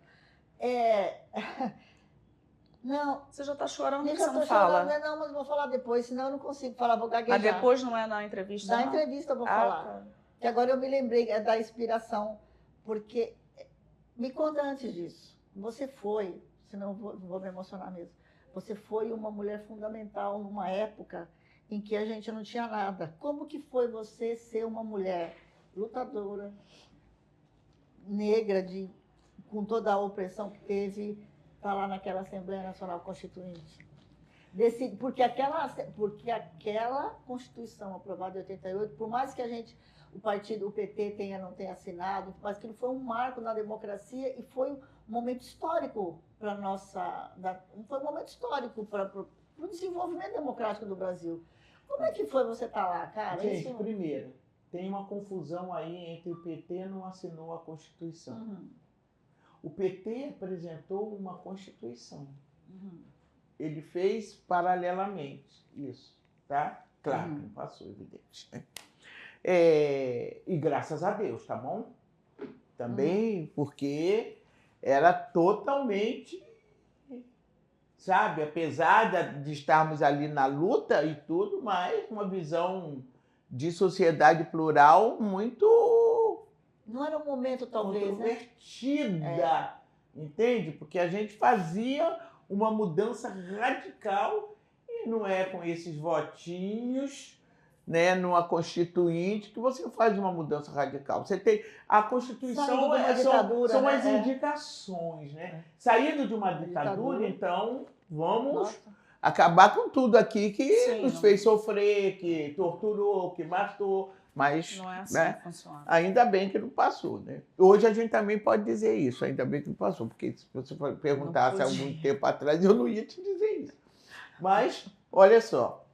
Não, Você já está chorando eu porque já você não tô fala. chorando, não, mas vou falar depois, senão eu não consigo falar, vou gaguejar. Mas depois não é na entrevista, Da não? entrevista eu vou Ah, falar. tá. Que agora eu me lembrei da inspiração, porque me conta antes disso. Você foi, senão eu vou me emocionar mesmo. Você foi uma mulher fundamental numa época em que a gente não tinha nada. Como que foi você ser uma mulher lutadora, negra, com toda a opressão que teve, estar lá naquela Assembleia Nacional Constituinte? Porque aquela Constituição aprovada em 88, por mais que o partido, o PT não tenha assinado, mas aquilo foi um marco na democracia e foi um momento histórico para foi um momento histórico para o desenvolvimento democrático do Brasil. Como é que foi você estar lá, cara? Gente, primeiro, tem uma confusão aí entre o PT não assinou a Constituição. Uhum. O PT apresentou uma Constituição. Uhum. Ele fez paralelamente isso, tá? Claro, Uhum. não passou, evidente. E graças a Deus, tá bom? Também porque era totalmente, sabe, apesar de estarmos ali na luta e tudo, mas uma visão de sociedade plural muito Não era um momento, talvez, né? controvertida, entende? Porque a gente fazia uma mudança radical e não é com esses votinhos, né, numa constituinte que você faz uma mudança radical. Você tem a Constituição são as indicações, né? Saindo de uma ditadura, então vamos acabar com tudo aqui que nos fez sofrer, que torturou, que matou, mas não é assim, né, que funciona. Ainda bem que não passou, né? Hoje a gente também pode dizer isso, ainda bem que não passou, porque se você perguntasse há algum tempo atrás, eu não ia te dizer isso. Mas, olha só,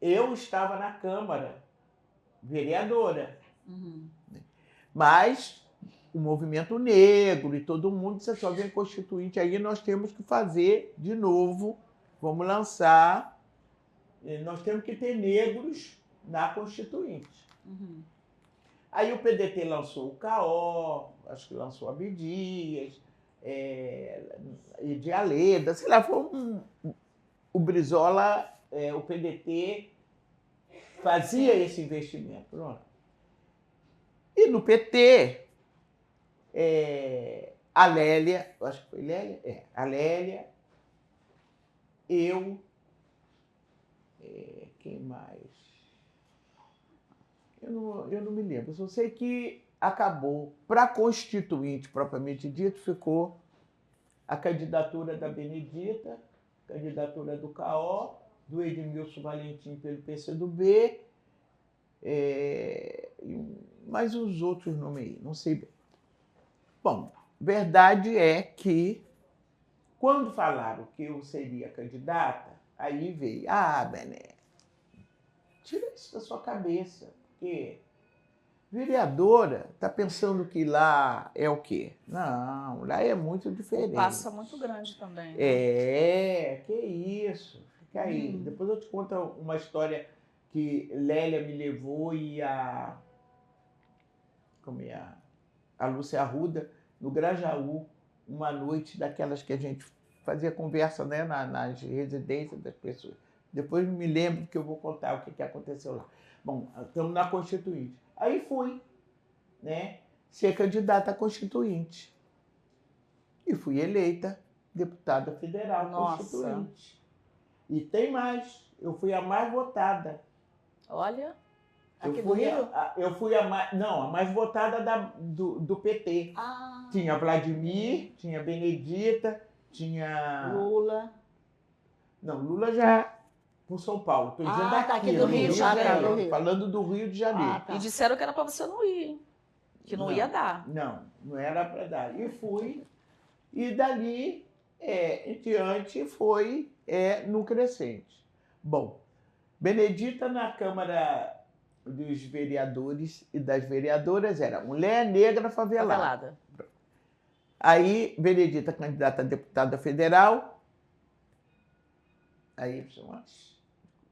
eu estava na Câmara, vereadora, mas o movimento negro e todo mundo disse só vem constituinte, aí nós temos que fazer de novo, vamos lançar, nós temos que ter negros na Constituinte. Uhum. Aí o PDT lançou o CAO, acho que lançou Abdias, Edialeda, sei lá, foi o Brizola, o PDT fazia esse investimento. Pronto. E no PT, a Lélia, acho que foi Lélia? A Lélia, eu, quem mais? Eu não me lembro. Eu só sei que acabou. Para Constituinte, propriamente dito, ficou a candidatura da Benedita, candidatura do CAO, do Edmilson Valentim pelo PCdoB, mas os outros nomes aí, não sei bem. Bom, verdade é que quando falaram que eu seria candidata, aí veio, Bené, tira isso da sua cabeça, porque vereadora está pensando que lá é o quê? Não, lá é muito diferente. Passa muito grande também. Né? Que isso. Fica aí. Depois eu te conto uma história que Lélia me levou e a Lúcia Arruda, no Grajaú, uma noite daquelas que a gente fazia conversa, né, nas residências das pessoas. Depois me lembro que eu vou contar o que aconteceu lá. Bom, estamos na Constituinte. Aí fui, né, ser candidata a Constituinte. E fui eleita deputada federal Constituinte. E tem mais, eu fui a mais votada. Olha, eu fui a mais votada do PT. Tinha Vladimir, tinha Benedita, tinha... Lula. Não, Lula já por São Paulo. Estou dizendo aqui do Rio de Janeiro. Falando do Rio de Janeiro. E disseram que era para você não ir, hein? Que não ia dar. Não era para dar. E fui, e dali em diante foi no crescente. Bom, Benedita na Câmara dos Vereadores e das Vereadoras era mulher negra favelada. Aí, Benedita, candidata a deputada federal, aí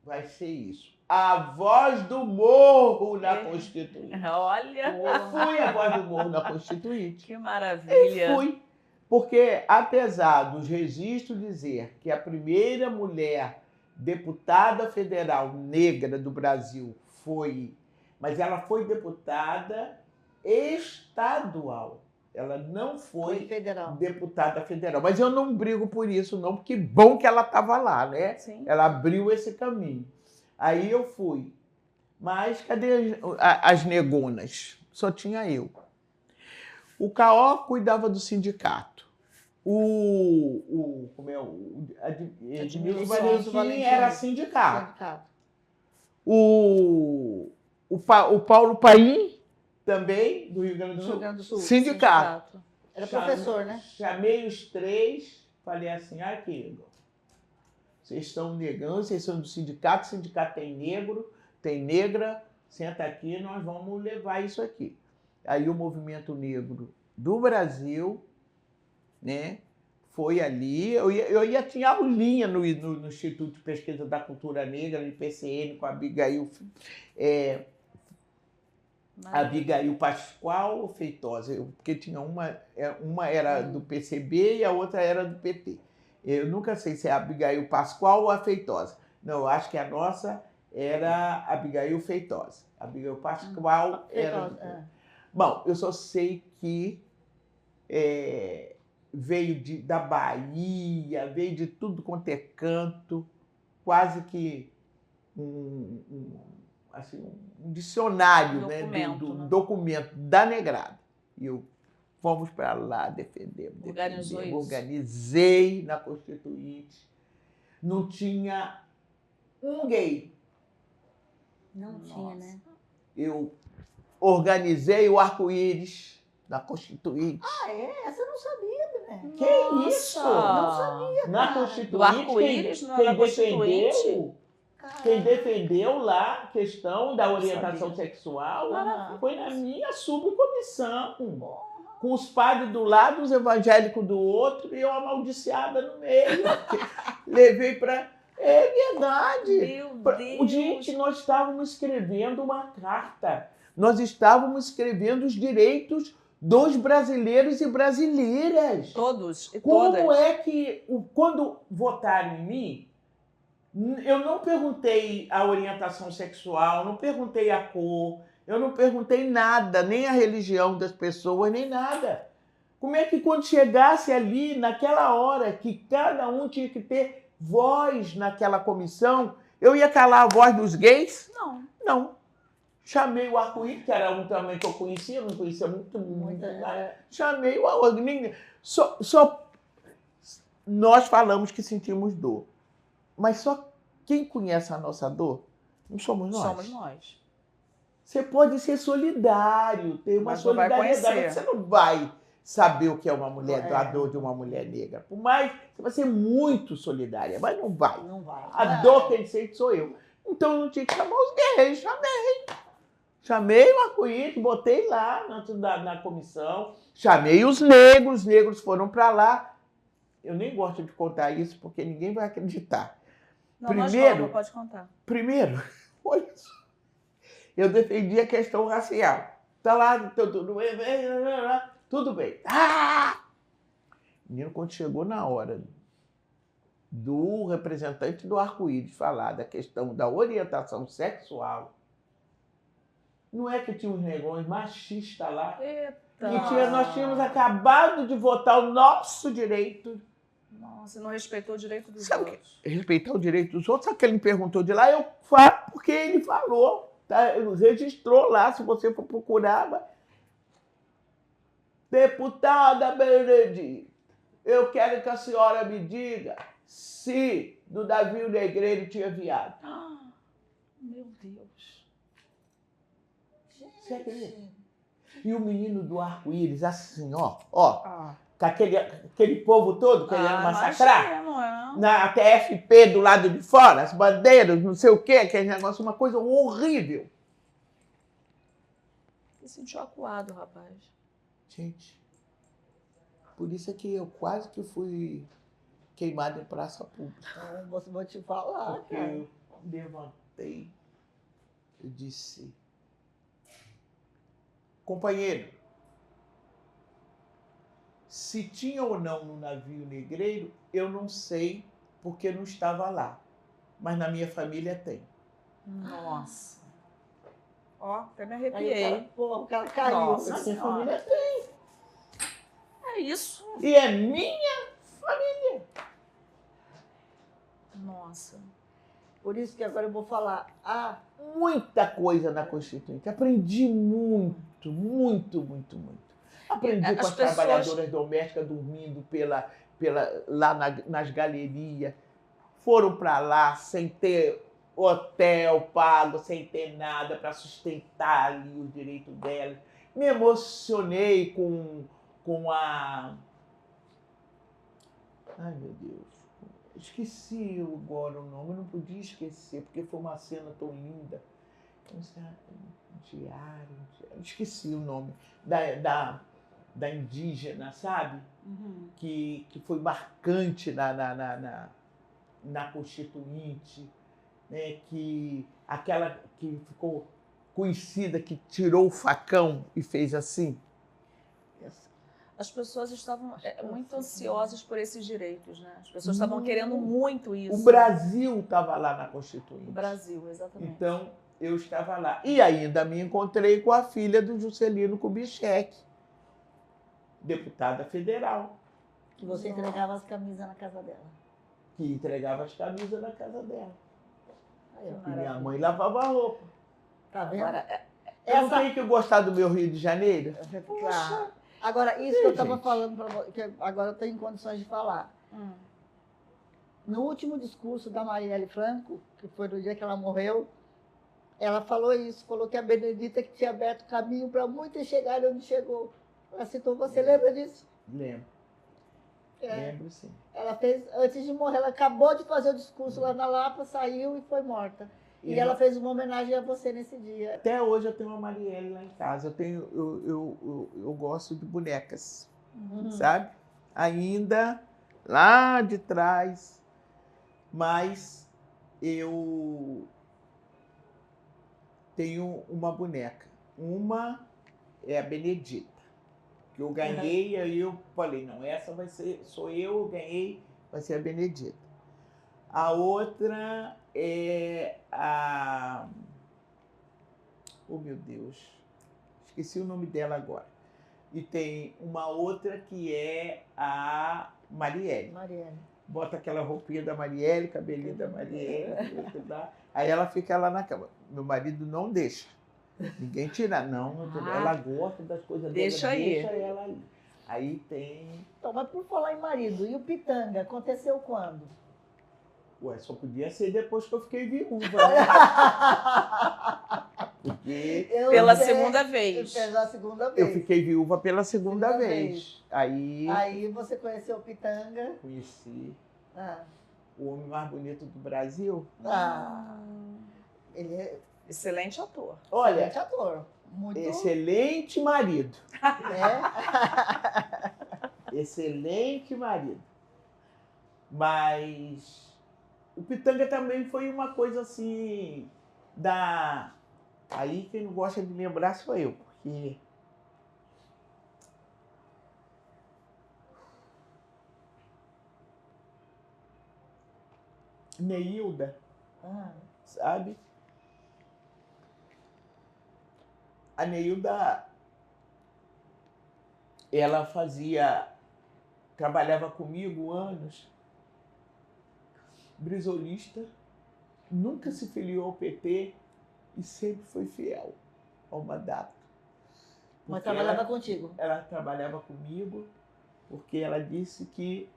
vai ser isso. A voz do morro na Constituinte. Olha! Eu fui a voz do morro na Constituinte. Que maravilha! E fui. Porque, apesar dos registros dizer que a primeira mulher deputada federal negra do Brasil foi... Mas ela foi deputada estadual. Ela não foi federal. deputada federal. Mas eu não brigo por isso, não, porque bom que ela estava lá, né? Sim. Ela abriu esse caminho. Aí eu fui. Mas cadê as negonas? Só tinha eu. O Caó cuidava do sindicato. Como é o Edmilson Valentim era sindicato. O Paulo Paim, também, do Rio Grande do Sul, sindicato. Era professor, né? Chamei os três, falei assim, aqui, vocês estão negando, vocês são do sindicato, o sindicato tem negro, tem negra, senta aqui, nós vamos levar isso aqui. Aí o movimento negro do Brasil, né, foi ali, tinha aulinha no Instituto de Pesquisa da Cultura Negra, no IPCN, com a Abigail Pascoal Feitosa, porque tinha uma era do PCB e a outra era do PT. Eu nunca sei se é a Abigail Pascoal ou a Feitosa. Não, eu acho que a nossa era a Abigail Feitosa. A Abigail Pascoal era... Bom, eu só sei que veio da Bahia, veio de tudo quanto é canto, quase que um dicionário, documento, né, do documento da negrada. E fomos para lá defender. Organizei na Constituinte. Não tinha um gay. Não tinha, né? Eu organizei o arco-íris da Constituinte. Ah, é? Essa eu não sabia, né? Que isso? Não sabia, Na cara. Constituinte, Do arco-íris na Constituinte? Quem defendeu lá a questão da orientação sexual foi na minha subcomissão. Com os padres do lado, os evangélicos do outro e eu amaldiçoada no meio. Levei para... É verdade. Meu Deus. Gente, nós estávamos escrevendo uma carta. Nós estávamos escrevendo os direitos dos brasileiros e brasileiras. Todos e Como todas. é que, quando votaram em mim, eu não perguntei a orientação sexual, não perguntei a cor, eu não perguntei nada, nem a religião das pessoas, nem nada. Como é que quando chegasse ali, naquela hora, que cada um tinha que ter voz naquela comissão, eu ia calar a voz dos gays? Não. Não. Chamei o arco-íris, que era um também que eu conhecia, não conhecia muito. Chamei o arco-íris. Nós falamos que sentimos dor. Mas só quem conhece a nossa dor não somos nós. Somos nós. Você pode ser solidário, ter uma solidariedade, mas você não vai saber o que é uma mulher, a dor de uma mulher negra. Por mais, você vai ser muito solidária, mas não vai. Não vai. A dor que ele sente sou eu. Então eu não tinha que chamar os gays, Chamei o arco-íris, botei lá na comissão, chamei os negros foram para lá. Eu nem gosto de contar isso, porque ninguém vai acreditar. Não, primeiro, pode contar. Primeiro, olha só, eu defendi a questão racial. Tá lá, tudo bem. Menino, quando chegou na hora do representante do arco-íris falar da questão da orientação sexual, não é que tinha uns negões machistas lá? Eita. E nós tínhamos acabado de votar o nosso direito. Nossa, não respeitou o direito dos outros. Respeitar o direito dos outros? Sabe que ele me perguntou de lá? Eu falo porque ele falou. Tá? Ele registrou lá, se você for procurar. Deputada Benedita, eu quero que a senhora me diga se do Davi o Negreiro tinha viado. Meu Deus. Você acredita? E o menino do arco-íris, assim, com aquele povo todo querendo massacrar. Na TFP do lado de fora, as bandeiras, não sei o quê, aquele negócio, uma coisa horrível. Se sentiu acuado, rapaz. Gente, por isso é que eu quase que fui queimado em praça pública. Então, vou te falar, porque cara. eu levantei, eu disse, companheiro, Se tinha ou não no navio negreiro, eu não sei, porque não estava lá. Mas na minha família tem. Nossa. Ó, até me Aí arrepiei. o cara caiu. Nossa Na minha Senhora. família tem. É isso. E é minha família. Nossa. Por isso que agora eu vou falar. Muita coisa na Constituinte. Aprendi muito, muito, muito, muito. Aprendi As com as pessoas- trabalhadoras domésticas dormindo lá nas galerias. Foram para lá sem ter hotel pago, sem ter nada para sustentar ali os direitos delas. Me emocionei com a... Ai, meu Deus. Esqueci agora o nome, eu não podia esquecer, porque foi uma cena tão linda. Esqueci o nome. Da indígena, sabe? Uhum. Que foi marcante na Constituinte, né? Aquela que ficou conhecida, que tirou o facão e fez assim. As pessoas estavam muito ansiosas por esses direitos, né? As pessoas estavam querendo muito isso. O Brasil estava lá na Constituinte. O Brasil, exatamente. Então, eu estava lá. E ainda me encontrei com a filha do Juscelino Kubitschek, deputada federal, Que você entregava as camisas na casa dela. que entregava as camisas na casa dela. Aí, ó. E minha mãe lavava a roupa. Tá vendo? Agora, Eu não tenho que gostar do meu Rio de Janeiro? Claro. Agora, isso que eu estava falando para você, que agora eu tenho em condições de falar. No último discurso da Marielle Franco, que foi no dia que ela morreu, ela falou isso, falou que a Benedita que tinha aberto caminho para muitos chegarem onde chegou. Ela citou, você lembra disso? Lembro. Lembro, sim. Ela fez, antes de morrer, ela acabou de fazer o discurso lá na Lapa, saiu e foi morta. E ela fez uma homenagem a você nesse dia. Até hoje eu tenho uma Marielle lá em casa. Eu gosto de bonecas, sabe? Ainda lá de trás. Mas eu tenho uma boneca. Uma é a Benedita, que eu ganhei, e aí eu falei, não, essa vai ser, sou eu ganhei, vai ser a Benedita. A outra é a... Oh, meu Deus. Esqueci o nome dela agora. E tem uma outra que é a Marielle. Marielle. Bota aquela roupinha da Marielle, cabelinho da Marielle. Aí ela fica lá na cama. Meu marido não deixa. Ninguém tira, não. Ela gosta das coisas deixa dela, aí. deixa ela ali. Aí tem... Então, mas por falar em marido, e o Pitanga, aconteceu quando? Ué, só podia ser depois que eu fiquei viúva, né? Porque pela segunda vez. Pela segunda vez. eu fiquei viúva pela segunda vez. Aí você conheceu o Pitanga. Conheci Ah. o homem mais bonito do Brasil. Ele é Excelente ator. Olha, excelente ator. Muito. excelente marido. É. Excelente marido. Mas o Pitanga também foi uma coisa assim da... Aí quem não gosta de lembrar sou eu, porque... Neilda, sabe? A Neilda, ela trabalhava comigo anos, brisolista, nunca se filiou ao PT e sempre foi fiel ao mandato. Mas Porque trabalhava contigo. ela trabalhava comigo porque ela disse que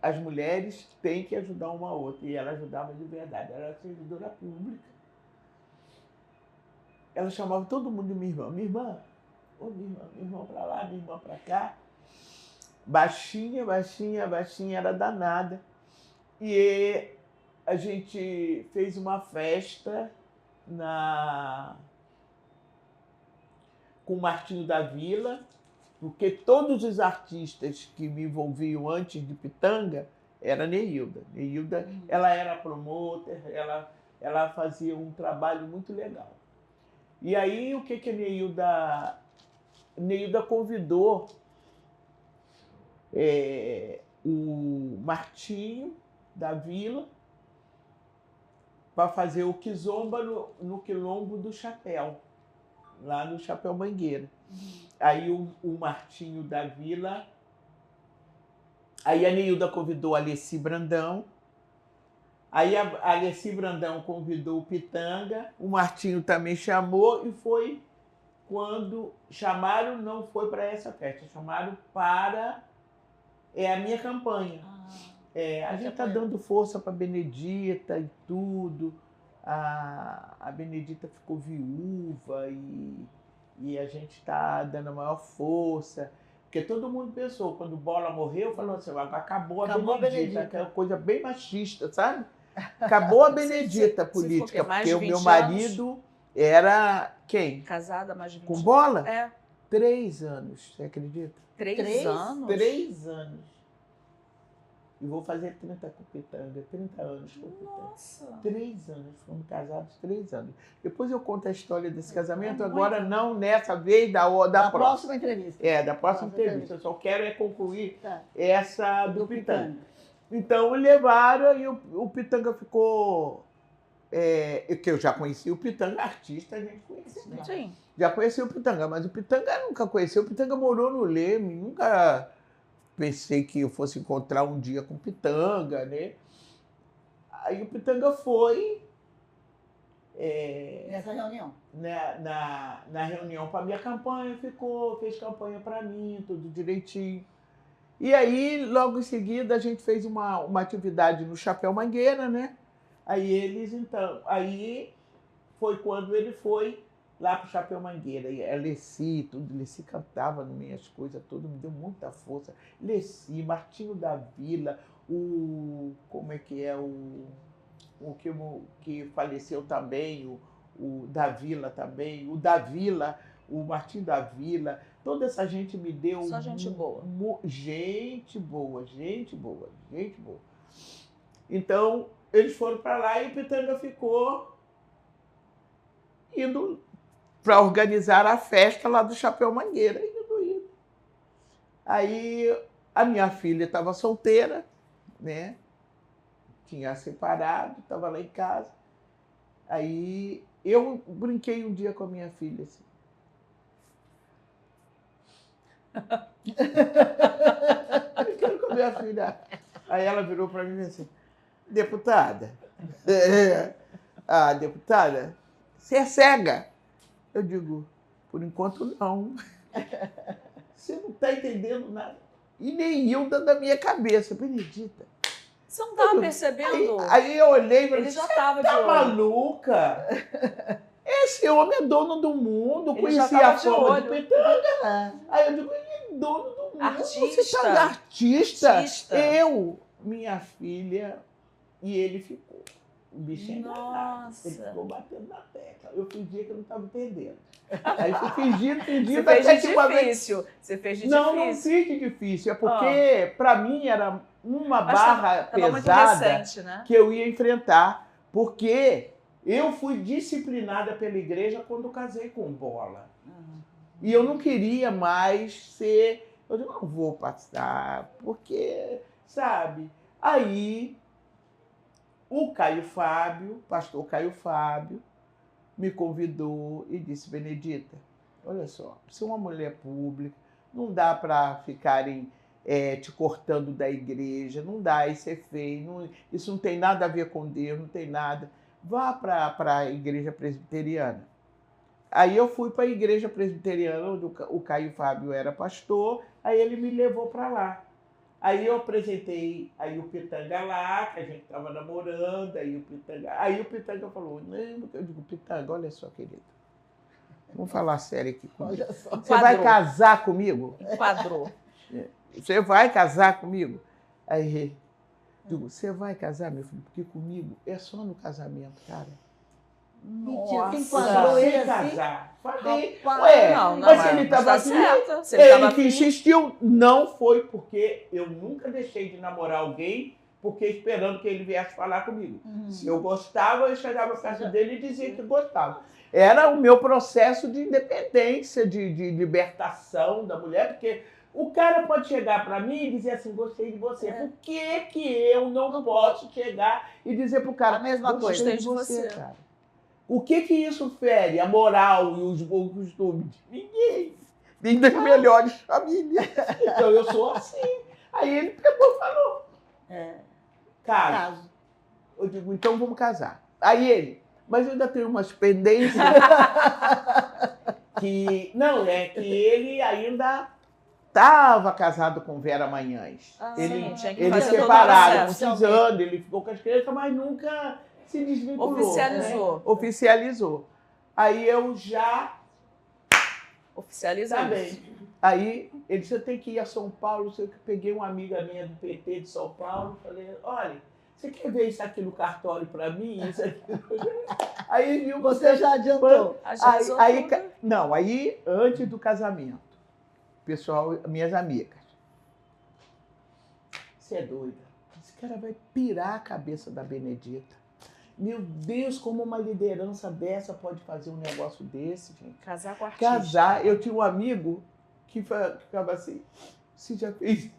as mulheres têm que ajudar uma a outra, e ela ajudava de verdade, ela era servidora pública. Ela chamava todo mundo de minha irmã. Ô minha irmã pra lá, minha irmã pra cá. Baixinha, baixinha, baixinha, era danada. E a gente fez uma festa com o Martinho da Vila, porque todos os artistas que me envolviam antes de Pitanga era Neilda. Neilda, ela era promoter, ela fazia um trabalho muito legal. E aí, o que a Neilda convidou o Martinho da Vila para fazer o Kizomba no Quilombo do Chapéu, lá no Chapéu Mangueira. Aí o Martinho da Vila... Aí a Neilda convidou a Alessi Brandão. Aí a Alessi Brandão convidou o Pitanga. O Martinho também chamou e foi quando chamaram, não foi para essa festa, chamaram para a minha campanha. A gente está dando força para a Benedita e tudo. A Benedita ficou viúva e a gente está dando a maior força. Porque todo mundo pensou, quando o Bola morreu, falou assim, acabou a Benedita, que é uma coisa bem machista, sabe? Acabou a Benedita política, porque o meu marido era quem? Casada mais de 20 Com Bola? 3 anos, você acredita? 3 anos? 3 anos. E vou fazer 30 com o Pitanga, 30 anos com o Pitanga. Nossa! 3 anos, fomos casados 3 anos. Depois eu conto a história desse casamento, agora não nessa vez, da próxima entrevista. Da próxima entrevista. Eu só quero concluir essa do Pitanga. Então, levaram e o Pitanga ficou... que eu já conheci o Pitanga, artista, a gente conhece, né? Sim. Já conheci o Pitanga, mas o Pitanga nunca conheceu. O Pitanga morou no Leme, nunca... Pensei que eu fosse encontrar um dia com o Pitanga, né? Aí o Pitanga foi... Nessa reunião? Na reunião para a minha campanha, fez campanha para mim, tudo direitinho. E aí, logo em seguida, a gente fez uma atividade no Chapéu Mangueira, né? Aí foi quando ele foi lá pro Chapéu Mangueira, e a Alessi, tudo, Alessi cantava nas minhas coisas, tudo, me deu muita força. Alessi, Martinho da Vila, o que faleceu também, o da Vila também, o da Vila, o Martinho da Vila, toda essa gente me deu... Só gente boa. Gente boa, gente boa, gente boa. Então, eles foram para lá e o Pitanga ficou indo para organizar a festa lá do Chapéu Mangueira. Indo. Aí a minha filha estava solteira, né? Tinha separado, estava lá em casa. Aí eu brinquei um dia com a minha filha assim. Brincando com a minha filha. Aí ela virou para mim e disse assim, deputada, deputada, você é cega? Eu digo, por enquanto não. Você não está entendendo nada. E nem eu dando a minha cabeça, Benedita. Você não estava percebendo? Aí eu olhei e falei, ele já estava tá maluca? Esse homem é dono do mundo, conhecia a fama de Pitanga. Aí eu digo, ele é dono do mundo. Artista. Você tá artista? Eu, minha filha, e ele ficou. O bichinho enganado. Ele ficou batendo na tecla. Eu fingia que eu não estava entendendo. Aí fui fingindo. Você fez de difícil. Você fez de difícil. Não fiz de difícil. É porque, para mim, era uma barra pesada recente, né? que eu ia enfrentar. Porque eu fui disciplinada pela igreja quando casei com Bola. E eu não queria mais ser... Eu não vou passar, porque, sabe? Aí... O Caio Fábio, pastor Caio Fábio, me convidou e disse, Benedita, olha só, você é uma mulher pública, não dá para ficarem te cortando da igreja, não dá, isso é feio, isso não tem nada a ver com Deus, não tem nada. Vá para a igreja presbiteriana. Aí eu fui para a igreja presbiteriana, onde o Caio Fábio era pastor, aí ele me levou para lá. Aí eu apresentei o Pitanga lá, que a gente estava namorando, aí o Pitanga falou, não, eu digo, Pitanga, olha só, querido, vamos falar sério aqui comigo. Você vai casar comigo? Enquadrou. Você vai casar comigo? Aí, digo, você vai casar, meu filho? Porque comigo é só no casamento, cara. Mentira, enquadrou ele assim? Casar. Falei, mas ele estava certo. Ele que insistiu, não foi porque eu nunca deixei de namorar alguém, porque esperando que ele viesse falar comigo. Se eu gostava, eu chegava perto dele e dizia que gostava. Era o meu processo de independência, de libertação da mulher, porque O cara pode chegar para mim e dizer assim, gostei de você. Por que eu não posso chegar e dizer pro cara, A mesma coisa. gostei de você, cara? O que isso fere a moral e os bons costumes? Ninguém. Nem das melhores famílias. Então eu sou assim. Aí ele pegou e falou. Caso. Eu digo, então vamos casar. Aí ele, mas eu ainda tenho umas pendências que... Não, é que ele ainda estava casado com Vera Manhães. Ele separado, muitos anos, ele ficou com as crianças, mas nunca se desvinculou. Oficializou. Né? Oficializou. Aí eu já... Oficializou. Tá bem. Aí ele disse, eu tenho que ir a São Paulo. Eu peguei uma amiga minha do PT de São Paulo, falei, olha, você quer ver isso aqui no cartório para mim? Isso aqui? Aí viu, você já adiantou. Não, aí antes do casamento, pessoal, minhas amigas, você é doida? Esse cara vai pirar a cabeça da Benedita. Meu Deus, como uma liderança dessa pode fazer um negócio desse, gente? Casar com artista. Casar. Eu tinha um amigo que ficava assim, você já fez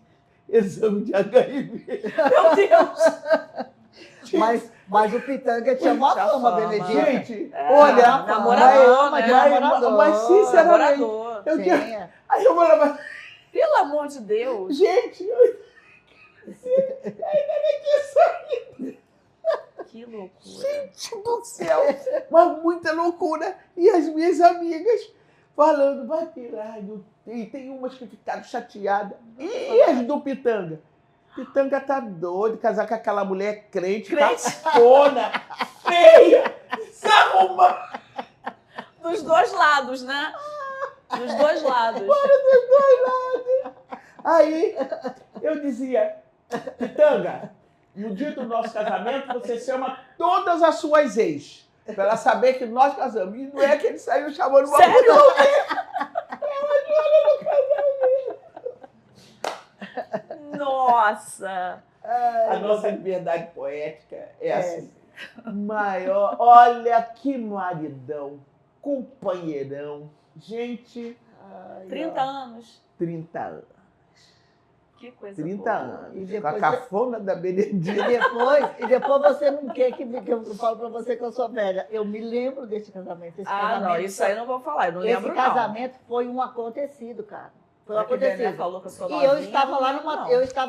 exame de HIV? Meu Deus! Mas o Pitanga tinha uma fama, Benedita. Gente, olha, namorador, mas sinceramente, namorador. eu tinha... Aí eu falava, pelo amor de Deus. Gente, ainda nem tinha saído. Que loucura. Gente do céu, mas muita loucura. E as minhas amigas falando, vai pirar. E tem umas que ficaram chateadas. E as do Pitanga? Pitanga tá doido, casar com aquela mulher crente. Cafona, feia, se arruma. Dos dois lados, né? Dos dois lados. Dos dois lados. Aí eu dizia, Pitanga, no dia do nosso casamento, você chama todas as suas ex, para ela saber que nós casamos. E não é que ele saiu chamando uma mulher. Nossa! A nossa liberdade poética é assim. Maior. Olha que maridão, companheirão. Gente... 30 anos. 30 anos. Que coisa 30 boa. anos. E depois com a cafona da Benedita. E depois você não quer que eu falo pra você que eu sou velha. Eu me lembro desse casamento. Esse casamento não, isso aí eu não vou falar. Eu não lembro, esse casamento foi um acontecido, cara. Foi um acontecido. Falou que eu sou novinha, eu estava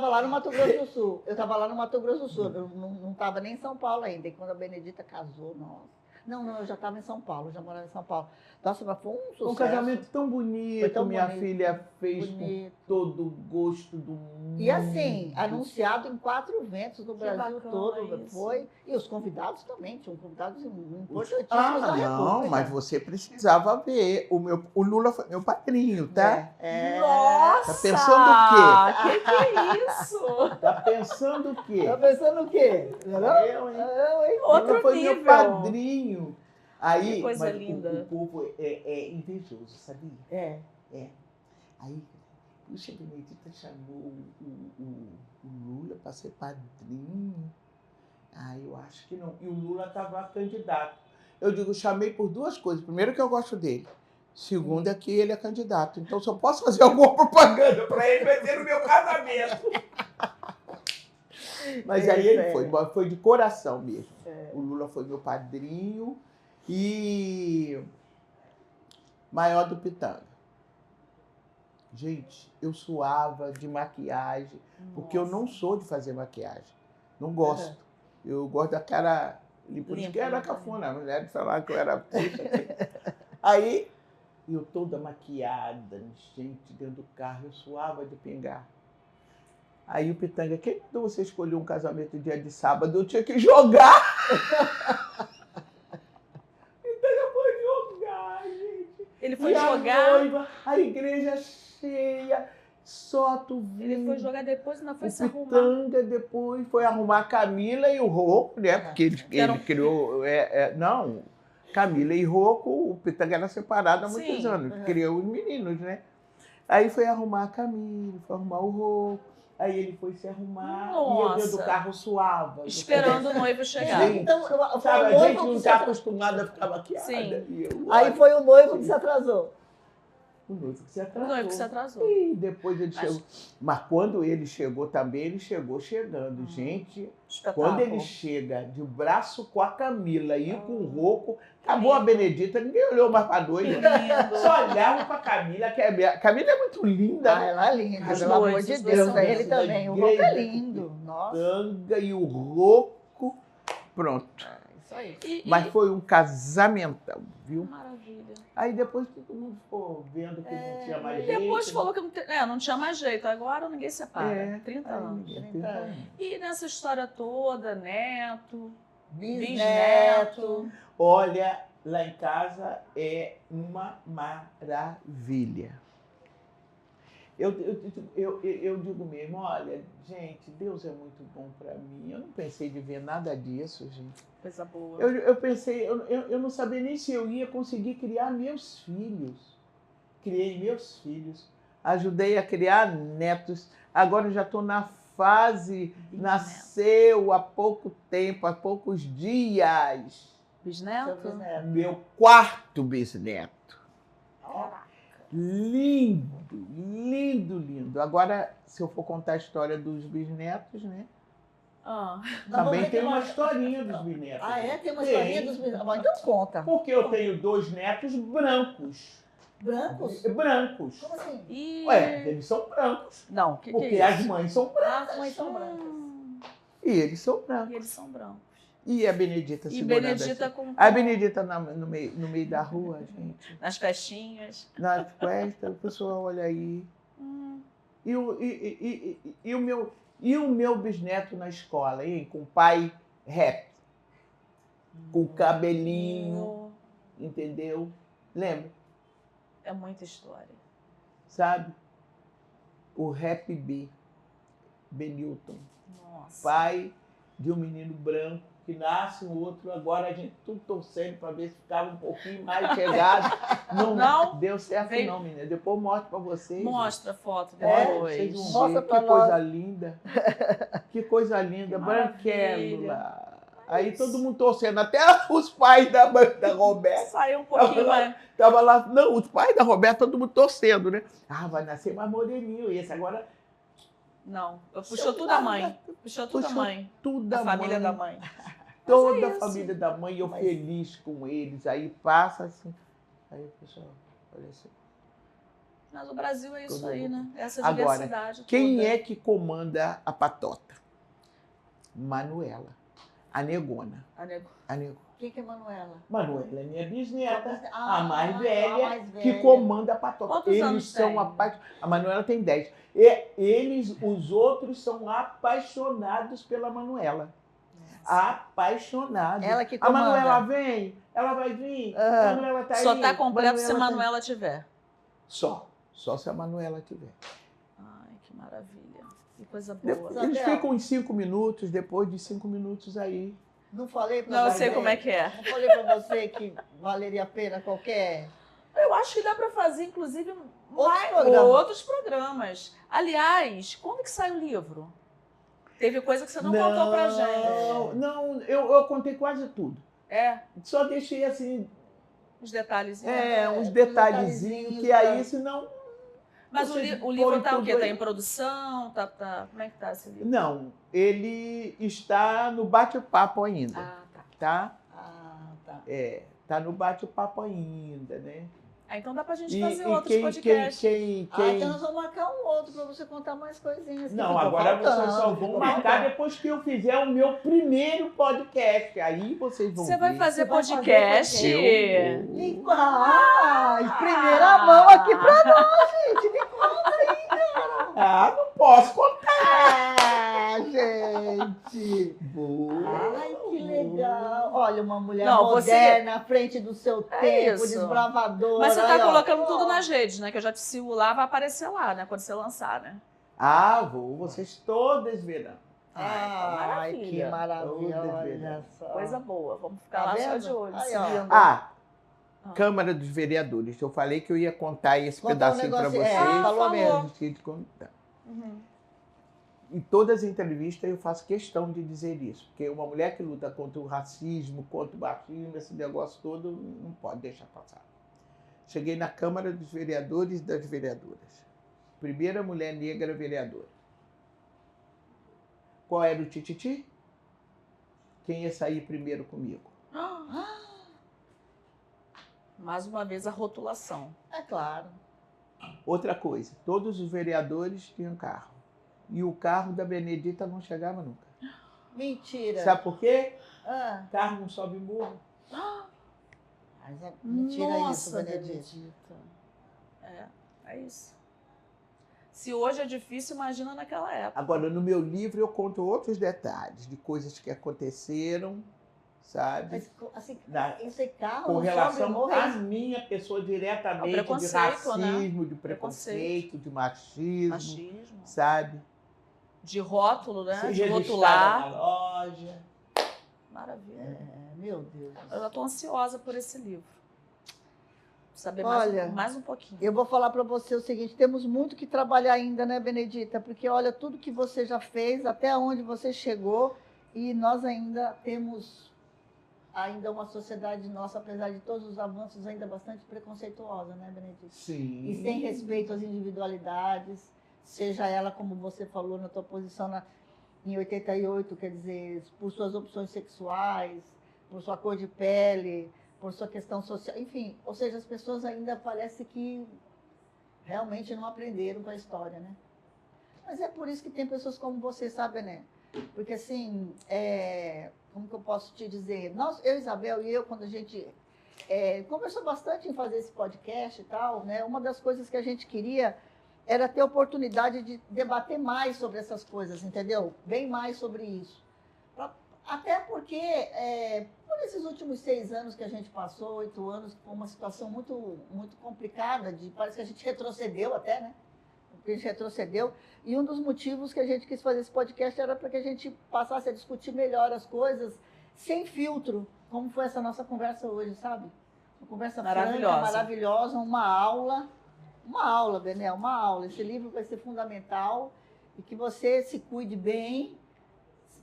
lá no Mato Grosso do Sul. Eu estava lá no Mato Grosso do Sul. Eu não estava nem em São Paulo ainda. E quando a Benedita casou, nossa. Não, eu já estava em São Paulo, já morava em São Paulo. Nossa, mas foi um sucesso. Um casamento tão bonito, minha filha fez bonito. Com todo o gosto do mundo. E assim, anunciado em 4 eventos no Brasil todo. Isso. Foi. E os convidados também, tinham convidados importantíssimos da Não, República. mas você precisava ver. O Lula foi meu padrinho, tá? Nossa! Tá pensando o quê? Que é isso? Tá pensando o quê? Tá pensando o quê? Eu, hein? Outro Lula foi nível. meu padrinho. Aí, Que coisa mas linda. o povo é invejoso, sabia? É. Aí, puxa, a Benedita chamou o Lula para ser padrinho. Aí eu acho que não. E o Lula estava candidato. Eu digo, chamei por 2 coisas. Primeiro, que eu gosto dele. Segundo, é que ele é candidato. Então, se eu posso fazer alguma propaganda para ele, vai ser no meu casamento. Mas aí ele foi de coração mesmo. O Lula foi meu padrinho e maior do Pitanga. Gente, eu suava de maquiagem, porque eu não sou de fazer maquiagem. Não gosto. Eu gosto da cara limpa. Que era cafona, a mulher de falar que eu era puxa. Aí, eu toda maquiada, gente, dentro do carro, eu suava de pingar. Aí o Pitanga, quem mandou você escolher um casamento dia de sábado? Eu tinha que jogar! Pitanga foi jogar, gente. Ele foi e jogar. A noiva, a igreja cheia, só tu viu. Ele foi jogar depois e não foi se arrumar. Pitanga depois foi arrumar a Camila e o Rocco, né? Porque ele criou. Não, Camila e Rocco, o Pitanga era separado há muitos anos. Criou os meninos, né? Aí foi arrumar a Camila, foi arrumar o Rocco. Aí ele foi se arrumar e eu dentro do carro suava. Esperando o noivo chegar. Gente, Então, sabe, a gente não está acostumada a ficar maquiada. Sim. Aí foi o noivo que se atrasou. Conosco que se atrasou. Não é que se atrasou. E depois ele chegou. Mas quando ele chegou também, ele chegou chegando. Gente, Espetáculo. quando ele chega de braço com a Camila e com o Rocco, acabou a Benedita, ninguém olhou mais pra doida. Lindo. Só olhava pra Camila, que a Camila é muito linda. Ah, ela é linda, As pelo amor duas, de os dois Deus. são Ele lindos. também. O Rocco é lindo. Nossa. Tanga e o Rocco, pronto. Isso aí. Mas foi um casamentão, viu? Maravilha. Aí depois todo mundo ficou vendo que não tinha mais E jeito. depois falou que não tinha mais jeito. Agora ninguém separa. 30 Aí anos. ninguém 30 tem- anos. E nessa história toda, neto, Bisneto. Olha, lá em casa é uma maravilha. Eu digo mesmo, olha, gente, Deus é muito bom para mim. Eu não pensei de ver nada disso, gente. coisa boa. Eu pensei, eu não sabia nem se eu ia conseguir criar meus filhos. Criei meus filhos, ajudei a criar netos. Agora eu já estou na fase, nasceu há pouco tempo, há poucos dias, Seu Bisneto? bisneto. meu quarto bisneto. Ó, Lindo, lindo, lindo. Agora, se eu for contar a história dos bisnetos, né? Ah, Também tem uma historinha dos bisnetos. Ah, é? Tem uma Tem. historinha dos bisnetos. Bom, então conta. Porque eu tenho 2 netos brancos. Brancos? Brancos. Como assim? e... Ué, eles são brancos. Não, o que Porque é as isso? mães são brancas. As mães são brancas. E eles são E brancos. eles são brancos. E a Benedita E segurando Benedita assim. com... A Benedita no meio da rua, gente. nas festinhas. Nas festas, o pessoal olha aí. E o meu bisneto na escola, hein? Com o pai rap. Com cabelinho, entendeu? Lembra? É muita história. Sabe? O Rap B. Benilton. Nossa. Pai de um menino branco que nasce um outro. Agora a gente tudo torcendo para ver se ficava um pouquinho mais chegado. Não? Deu certo Veio- não, menina. Depois eu mostro para vocês. Mostra a foto Olha, depois. vocês vão Mostra ver pra que nós. coisa linda. Que coisa linda. Que maravilha. Branquela. Aí todo mundo torcendo. Até os pais da Roberta. Saiu um pouquinho mais. Tava lá. Não, os pais da Roberta, todo mundo torcendo, né? Ah, vai nascer mais moreninho. E esse agora... Não, puxou tudo a mãe. Puxou tudo a Puxou mãe. tudo A família da mãe. Toda Mas é a isso. família da mãe, eu Mas- feliz com eles. Aí passa assim. Aí, pessoal, olha assim. Mas o Brasil é isso Tudo aí, bom. né? Essa Agora, diversidade Quem toda. é que comanda a patota? Manuela, a negona. A nego- A negona. Quem que é Manuela? Manuela é minha bisneta, Ah, a mais a velha, mais que velha. comanda a patota. Quantos Eles anos são tem? apaixonados. A Manuela tem 10. E eles, os outros, são apaixonados pela Manuela. Apaixonados. Ela que A comanda. Manuela vem, ela vai vir. Ah. A Manuela tá aí. Só tá completo se a tá aí. Manuela tiver. Só se a Manuela tiver. Ai, que maravilha. Que coisa boa. Eles Isabel. ficam uns 5 minutos, depois de 5 minutos aí. Não falei pra Não, eu você. sei como é que é. Não falei pra você que valeria a pena qualquer... Eu acho que dá para fazer, inclusive, Outros programas. outros programas. Aliás, quando que sai o livro? Teve coisa que você não contou pra gente. Não, eu contei quase tudo. É, Só deixei assim, os detalhes. uns detalhezinhos que aí, senão... Mas o, vocês o livro põem tá o tudo quê? Tá aí. em produção? Tá... Como é que tá esse livro? Não, ele está no bate-papo ainda, Ah, tá. tá? Ah, tá. Tá no bate-papo ainda, né? Ah, então dá pra gente E, fazer e outros quem, podcasts. quem, Ah, quem... então nós vamos marcar um outro pra você contar mais coisinhas. que Não, ficou agora vocês faltando, só vão ficou marcar faltando. depois que eu fizer o meu primeiro podcast. Aí vocês vão Você vai ver. fazer Você vai fazer podcast? podcast. Eu E- Ai, primeira mão aqui pra nós, gente. Me conta aí. Ah, não posso contar. Ah, gente. Boa. Ai, que legal. Olha, uma mulher Não, você- moderna, à frente do seu tempo, isso. desbravadora. Mas você tá Aí, ó. colocando tudo nas redes, né? Que eu já te sigo lá, vai aparecer lá, né? Quando você lançar, né? Ah, vou. Vocês todas verão. Ai, que maravilha. Toda Olha verdade. só. Coisa boa. Vamos ficar Tá lá só vendo? de olho. Aí, ó. seguindo. Ah, Ah. Câmara dos Vereadores. Eu falei que eu ia contar esse Conta um pedacinho para negócio- vocês. falou mesmo. Esqueci de contar. Uhum. Em todas as entrevistas eu faço questão de dizer isso, porque uma mulher que luta contra o racismo, contra o machismo, esse negócio todo, não pode deixar passar. Cheguei na Câmara dos Vereadores e das Vereadoras. Primeira mulher negra vereadora. Qual era o tititi? Quem ia sair primeiro comigo? Mais uma vez a rotulação. É claro. Outra coisa, todos os vereadores tinham carro. E o carro da Benedita não chegava nunca. Mentira. Sabe por quê? Ah, Carro não sobe morro. mas é mentira isso, Nossa, Benedita. É isso. Se hoje é difícil, imagina naquela época. Agora, no meu livro, eu conto outros detalhes de coisas que aconteceram, sabe? Mas, assim, Na- esse carro Com não relação sobe morro, à minha pessoa diretamente, de preconceito, racismo, né? de preconceito, de machismo, Machismo. sabe? De rótulo, né? Ser De registrada rotular. na loja. Maravilha. Meu Deus. Eu já estou ansiosa por esse livro. Saber Olha, mais um pouquinho. Eu vou falar para você o seguinte, temos muito que trabalhar ainda, né, Benedita? Porque olha tudo que você já fez, até onde você chegou, e nós ainda temos uma sociedade nossa, apesar de todos os avanços, ainda bastante preconceituosa, né, Benedita? Sim. E sem respeito às individualidades, seja ela, como você falou, na tua posição em 88, quer dizer, por suas opções sexuais, por sua cor de pele, por sua questão social, enfim, ou seja, as pessoas ainda parece que realmente não aprenderam com a história, né? Mas é por isso que tem pessoas como você, sabe, né? Porque assim, como que eu posso te dizer? Eu, Isabel e eu, quando a gente conversou bastante em fazer esse podcast e tal, né? Uma das coisas que a gente queria era ter oportunidade de debater mais sobre essas coisas, entendeu? Bem mais sobre isso. Até porque, por esses últimos 6 anos que a gente passou, 8 anos, foi uma situação muito, muito complicada, parece que a gente retrocedeu até, né? A gente retrocedeu. E um dos motivos que a gente quis fazer esse podcast era para que a gente passasse a discutir melhor as coisas, sem filtro, como foi essa nossa conversa hoje, sabe? Uma conversa Maravilhosa. franca, maravilhosa, uma aula, Bené, uma aula. Esse livro vai ser fundamental e que você se cuide bem,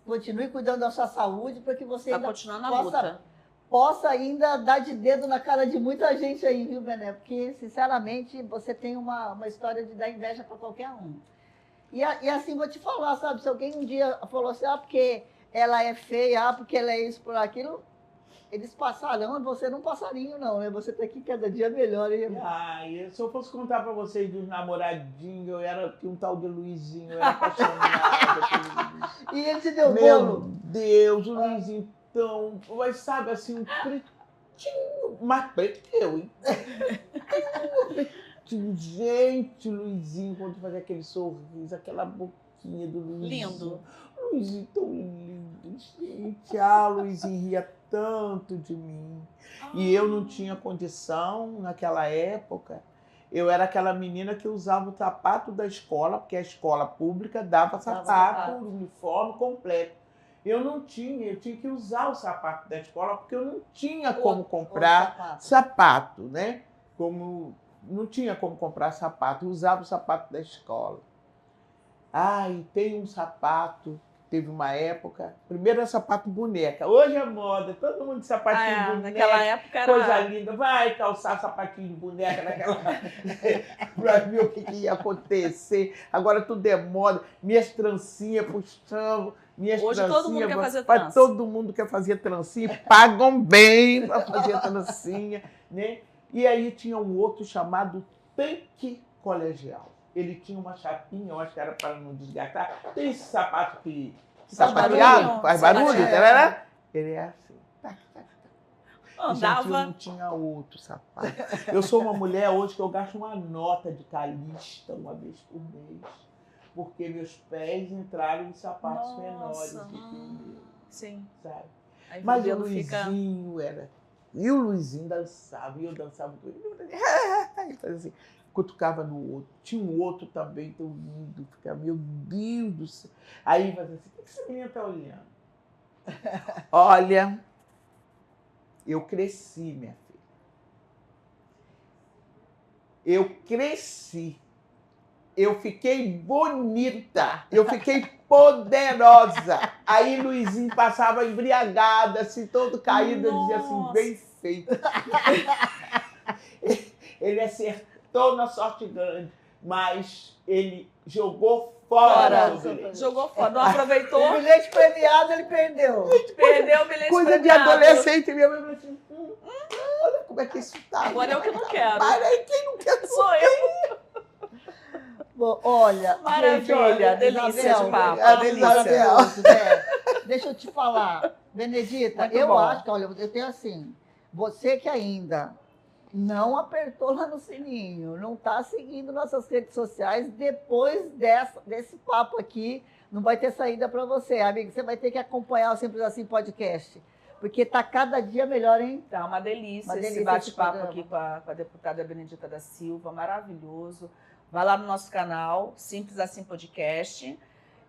continue cuidando da sua saúde para que você ainda continuando a luta. possa ainda dar de dedo na cara de muita gente aí, viu, Bené? Porque, sinceramente, você tem uma história de dar inveja para qualquer um. E assim, vou te falar, sabe? Se alguém um dia falou assim, porque ela é feia, porque ela é isso, por aquilo, eles passarão, você não passarinho, não, né? Você tá aqui cada dia melhor. Hein? Se eu fosse contar pra vocês dos namoradinhos, tinha um tal de Luizinho, eu era apaixonada pelo Luizinho. E ele te deu Meu bolo? Deus, o Luizinho tão... Mas sabe, assim, um pretinho, mais preto que eu, hein? Gente, Luizinho, quando fazia aquele sorriso, aquela boquinha do Luizinho. Lindo. Luizinho tão lindo, gente. Luizinho ria tanto de mim. E eu não tinha condição naquela época. Eu era aquela menina que usava o sapato da escola, porque a escola pública dava sapato, uniforme completo. Eu não tinha, eu tinha que usar o sapato da escola, porque eu não tinha como comprar sapato, né? Não tinha como comprar sapato, eu usava o sapato da escola. Tem um sapato, teve uma época, primeiro era sapato boneca, hoje é moda, todo mundo de sapatinho de boneca. Naquela época era... Coisa linda, vai calçar sapatinho de boneca naquela para ver o que ia acontecer. Agora tudo é moda, minhas trancinhas puxando, Hoje todo mundo quer fazer trança. trança. Todo mundo quer fazer trancinha, pagam bem para fazer trancinha, né? E aí tinha um outro chamado tanque colegial. Ele tinha uma chapinha, eu acho que era para não desgastar. Tem esse sapato que sapateado, faz barulho. Ele é assim. Andava. Gente, eu não tinha outro sapato. Eu sou uma mulher hoje que eu gasto uma nota de calista uma vez por mês. Porque meus pés entraram em sapatos menores do que o meu. Sim. Sabe? Aí Mas o cabelo Luizinho era... E o Luizinho dançava, e eu dançava com ele. Ele fazia assim, cutucava no outro. Tinha um outro também, tão lindo. Ficava, meu Deus do céu. Aí fazia assim, o que essa menina está olhando? Olha, eu cresci, minha filha. Eu cresci. Eu fiquei bonita. Eu fiquei poderosa. Aí Luizinho passava embriagado, assim, todo caído, eu dizia assim, bem feito. Ele acertou na sorte grande, mas ele jogou fora o bilhete. Jogou fora, não aproveitou. O bilhete premiado ele perdeu. Perdeu o bilhete Coisa de premiado. adolescente, minha mãe falou assim, olha como é que isso tá. Agora eu que não quero. Para aí, quem não quer Sou eu. Bom, olha, Maravilha, delícia de papo. A delícia. maravilhoso, né? Deixa eu te falar, Benedita, Muito eu bom. acho que, olha, eu tenho assim, você que ainda não apertou lá no sininho, não está seguindo nossas redes sociais, depois desse papo aqui, não vai ter saída para você, amigo. Você vai ter que acompanhar o Simples Assim Podcast, porque está cada dia melhor, hein? Tá uma delícia, esse delícia bate-papo esse aqui com a deputada Benedita da Silva, maravilhoso. Vai lá no nosso canal, Simples Assim Podcast,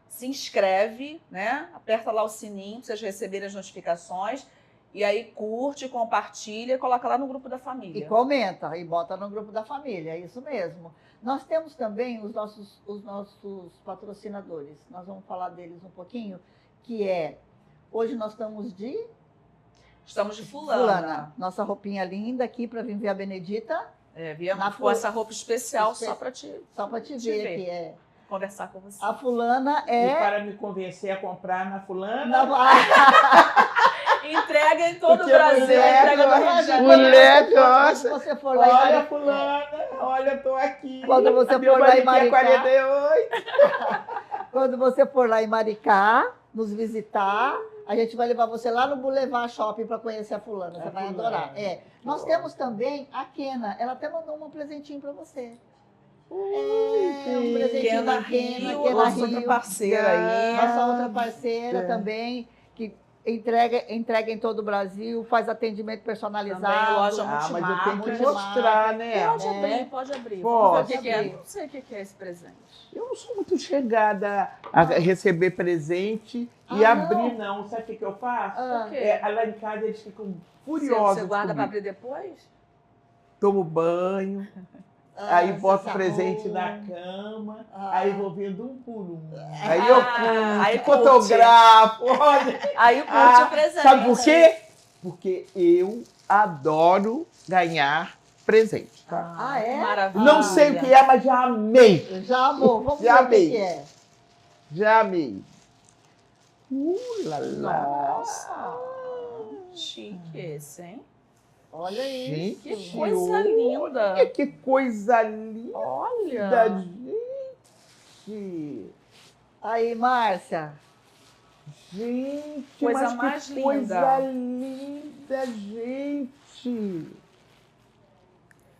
se inscreve, né? Aperta lá o sininho para vocês receberem as notificações e aí curte, compartilha, coloca lá no grupo da família. E comenta, e bota no grupo da família, é isso mesmo. Nós temos também os nossos patrocinadores, nós vamos falar deles um pouquinho, que é, hoje nós estamos de Estamos de fulana. Nossa roupinha linda aqui para vir ver a Benedita, Viemos com essa roupa especial só para te ver que é. conversar com você. A fulana E é... para me convencer a comprar na fulana... Entrega em todo o Porque Brasil, mulher entrega no Rio de gosta, Janeiro. mulher gosta. Se você for lá em Olha, fulana, olha, eu tô aqui. Quando você Meu for lá em marido Maricá, é 48. quando você for lá em Maricá, nos visitar, a gente vai levar você lá no Boulevard Shopping para conhecer a fulana. Você vai adorar. Nós temos também a Kena. Ela até mandou um presentinho para você. Um presentinho da Kena, nossa outra parceira aí. Nossa outra parceira também, que entrega em todo o Brasil, faz atendimento personalizado. Também, loja mas eu tenho que multimarca. mostrar, né? Pode abrir. Posso Vamos ver o que é. abrir. Não sei o que é esse presente. Eu não sou muito chegada a receber presente e abrir, não. Sabe o que eu faço? Ah. O quê? Lá em casa eles ficam furiosos. Você guarda para comigo. abrir depois? Tomo banho, aí boto você presente arruma. na cama, Ah. aí vou vendo um por um. Aí eu aí fotografo, olha. Aí curte o presente. Sabe por quê? Porque eu adoro ganhar presente. Tá? Ah, é? Maravilha. Não sei o que é, mas já amei. Já amou. Vamos Já ver o amei. que é. Já amei. Lá, lá. Nossa. Chique esse, hein? Olha isso. Gente, Que coisa linda. Olha que coisa linda, Olha. gente. Aí, Márcia. Gente, Coisa mas mais que linda. coisa linda, gente.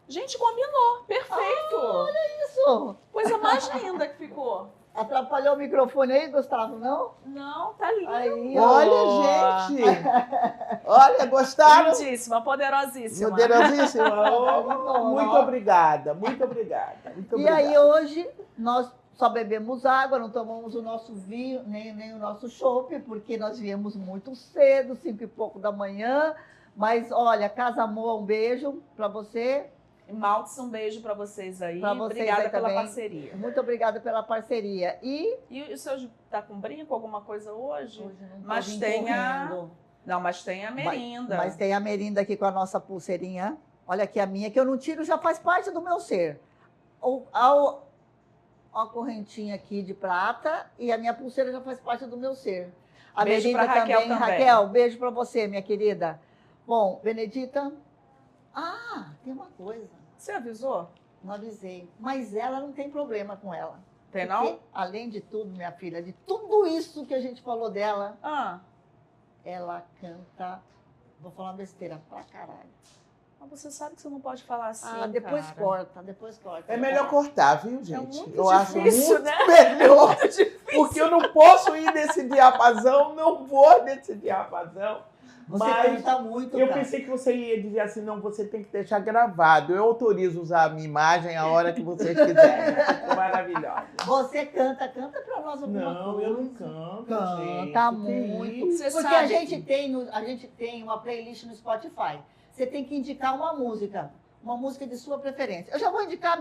Gente, combinou. Perfeito. Isso. Coisa mais linda que ficou. Atrapalhou o microfone aí, Gustavo, não? Não, tá lindo. Aí, ó. Olha, gente. Olha, gostaram? Lindíssima, poderosíssima. Poderosíssima. Não, Muito não. obrigada, muito obrigada. Muito E obrigada. aí, hoje, nós só bebemos água, não tomamos o nosso vinho, nem o nosso chopp, porque nós viemos muito cedo, 5 e pouco da manhã. Mas, olha, Casa Moa, um beijo para você. Maltz, um beijo pra vocês aí. Pra vocês Obrigada aí pela também. parceria. Muito obrigada pela parceria. E E o senhor tá com brinco, alguma coisa hoje? hoje não tô Mas vim tem a- correndo. Não, mas tem a merinda. Mas tem a merinda aqui com a nossa pulseirinha. Olha aqui a minha, que eu não tiro, já faz parte do meu ser. A correntinha aqui de prata e a minha pulseira já faz parte do meu ser. A Beijo Benedita pra Raquel também. Raquel, beijo para você, minha querida. Bom, Benedita. Tem uma coisa. Você avisou? Não avisei. Mas ela não tem problema com ela. Tem Porque, não? além de tudo, minha filha, de tudo isso que a gente falou dela, ela canta. Vou falar besteira pra caralho. Mas você sabe que você não pode falar assim, depois cara. corta, depois corta. É melhor cortar, viu, gente? muito eu acho difícil, muito né? melhor. Muito difícil. Porque eu não posso ir nesse diapasão, não vou nesse diapasão. Você Mas canta muito, eu cara. pensei que você ia dizer assim, não, você tem que deixar gravado. Eu autorizo usar a minha imagem a hora que vocês quiserem. Ficou maravilhosa. Você canta pra nós alguma Não, coisa. eu não canto, gente. Canta Que muito. isso? Você Porque sabe a gente tem uma playlist no Spotify. Você tem que indicar uma música de sua preferência. Eu já vou indicar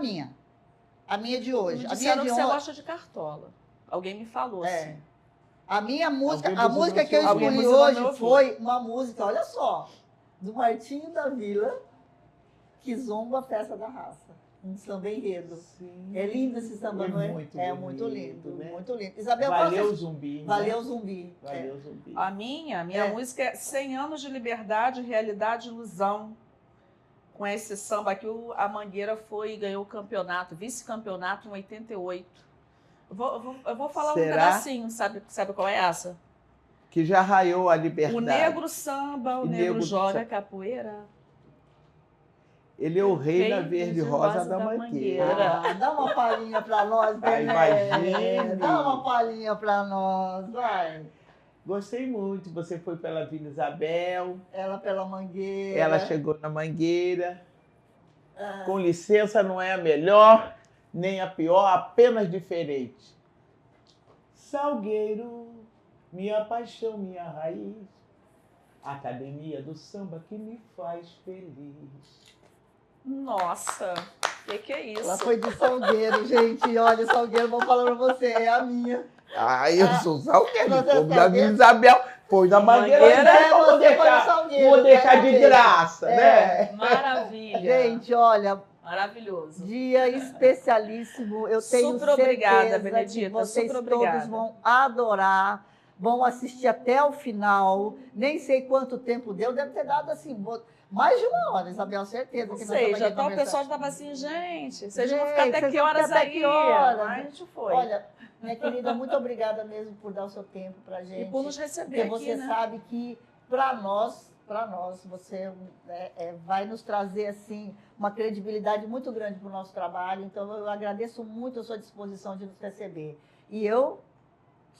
a minha de hoje. Me A minha disseram de que você ontem. gosta de cartola. Alguém me falou assim. A minha música, Alguém a buzinou música no que eu seu ouvido. Alguém escolhi buzinou no meu hoje ouvido. foi uma música, olha só, do Martinho da Vila. Kizomba, Festa da Raça. Um samba enredo. Sim. É lindo esse samba, não é? Muito É bonito, muito lindo, né? muito lindo. Isabel, Valeu, você... Zumbi. Valeu, né? Zumbi. Valeu, Zumbi. A minha música é 100 anos de liberdade, realidade, ilusão. Com esse samba aqui, a Mangueira ganhou o campeonato, vice-campeonato em 88. Eu vou falar Será? um pedacinho, sabe qual é essa? Que já raiou a liberdade. O negro samba, o negro joga capoeira. Ele é o rei da verde rosa da Mangueira. Ah, dá uma palhinha pra nós, Ai, imagine. Dá uma palhinha pra nós, vai. Gostei muito. Você foi pela Vila Isabel. Ela pela Mangueira. Ela chegou na Mangueira. Com licença, não é a melhor, nem a pior, apenas diferente. Salgueiro, minha paixão, minha raiz. Academia do samba que me faz feliz. Nossa, que é isso? Ela foi de Salgueiro, gente. Olha, Salgueiro, vou falar pra você, é a minha. Ah, eu sou Salgueiro. Você é Povo da Salgueiro? Vila Isabel. Foi da Mangueira. Você foi de Salgueiro. Vou deixar de né? graça, né? Maravilha. Gente, olha, Maravilhoso. dia especialíssimo. Eu tenho Super obrigada, certeza Benedita, que vocês super obrigada. todos vão adorar, vão assistir até o final. Nem sei quanto tempo deu, deve ter dado assim, mais de 1 hora, Isabel, certeza. Não que nós sei, estamos já aqui tá, o conversando. pessoal estava assim, gente, vocês Gente, vão ficar até vocês que vão horas ficar até aí? que horas? Mas a gente foi. Olha, minha querida, muito obrigada mesmo por dar o seu tempo pra gente. E por nos receber Porque aqui, você né? sabe que para nós, você vai nos trazer assim uma credibilidade muito grande para o nosso trabalho. Então eu agradeço muito a sua disposição de nos receber. E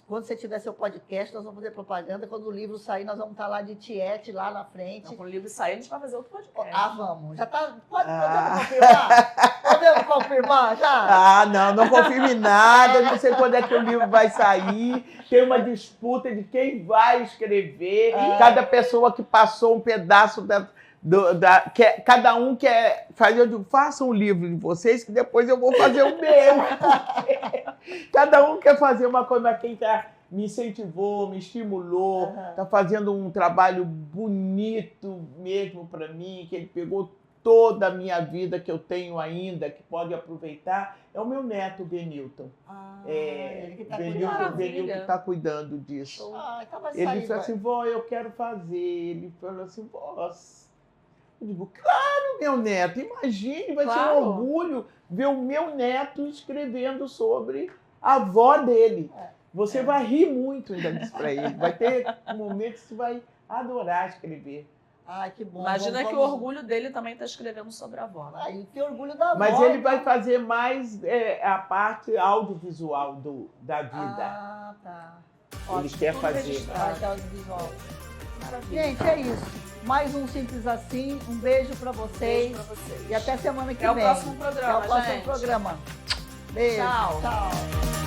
quando você tiver seu podcast, nós vamos fazer propaganda. Quando o livro sair, nós vamos estar lá de tiete, lá na frente. Então, quando o livro sair, a gente vai fazer outro podcast. Ah, vamos. Já tá. Podemos confirmar? Podemos confirmar já? Ah, não confirme nada, não sei quando é que o livro vai sair. Tem uma disputa de quem vai escrever. Cada pessoa que passou um pedaço cada um quer fazer. Eu digo, façam um livro de vocês, que depois eu vou fazer o meu. Cada um quer fazer uma coisa, mas quem me incentivou, me estimulou, está fazendo um trabalho bonito mesmo para mim, que ele pegou toda a minha vida que eu tenho ainda, que pode aproveitar, é o meu neto, Benilton. Ele que tá O Benilton está cuidando disso. Então vai Ele sair, disse assim, vó, eu quero fazer. Ele falou assim, vó, eu digo, claro, meu neto, imagine, vai ser um orgulho ver o meu neto escrevendo sobre a avó dele. Você vai rir muito ainda disso para ele. Vai ter momentos que você vai adorar escrever. Ai, que bom. Imagina que o orgulho dele também está escrevendo sobre a avó. Né? Ai, que orgulho da avó. Mas ele vai fazer mais a parte audiovisual da vida. Ah, tá. Ele quer fazer. Vai ter audiovisual. Maravilha. Gente, é isso. Mais um Simples Assim. Um beijo pra vocês. Beijo pra vocês. E até semana que Até vem. o próximo programa, Até o próximo gente. programa. Beijo. Tchau. Tchau.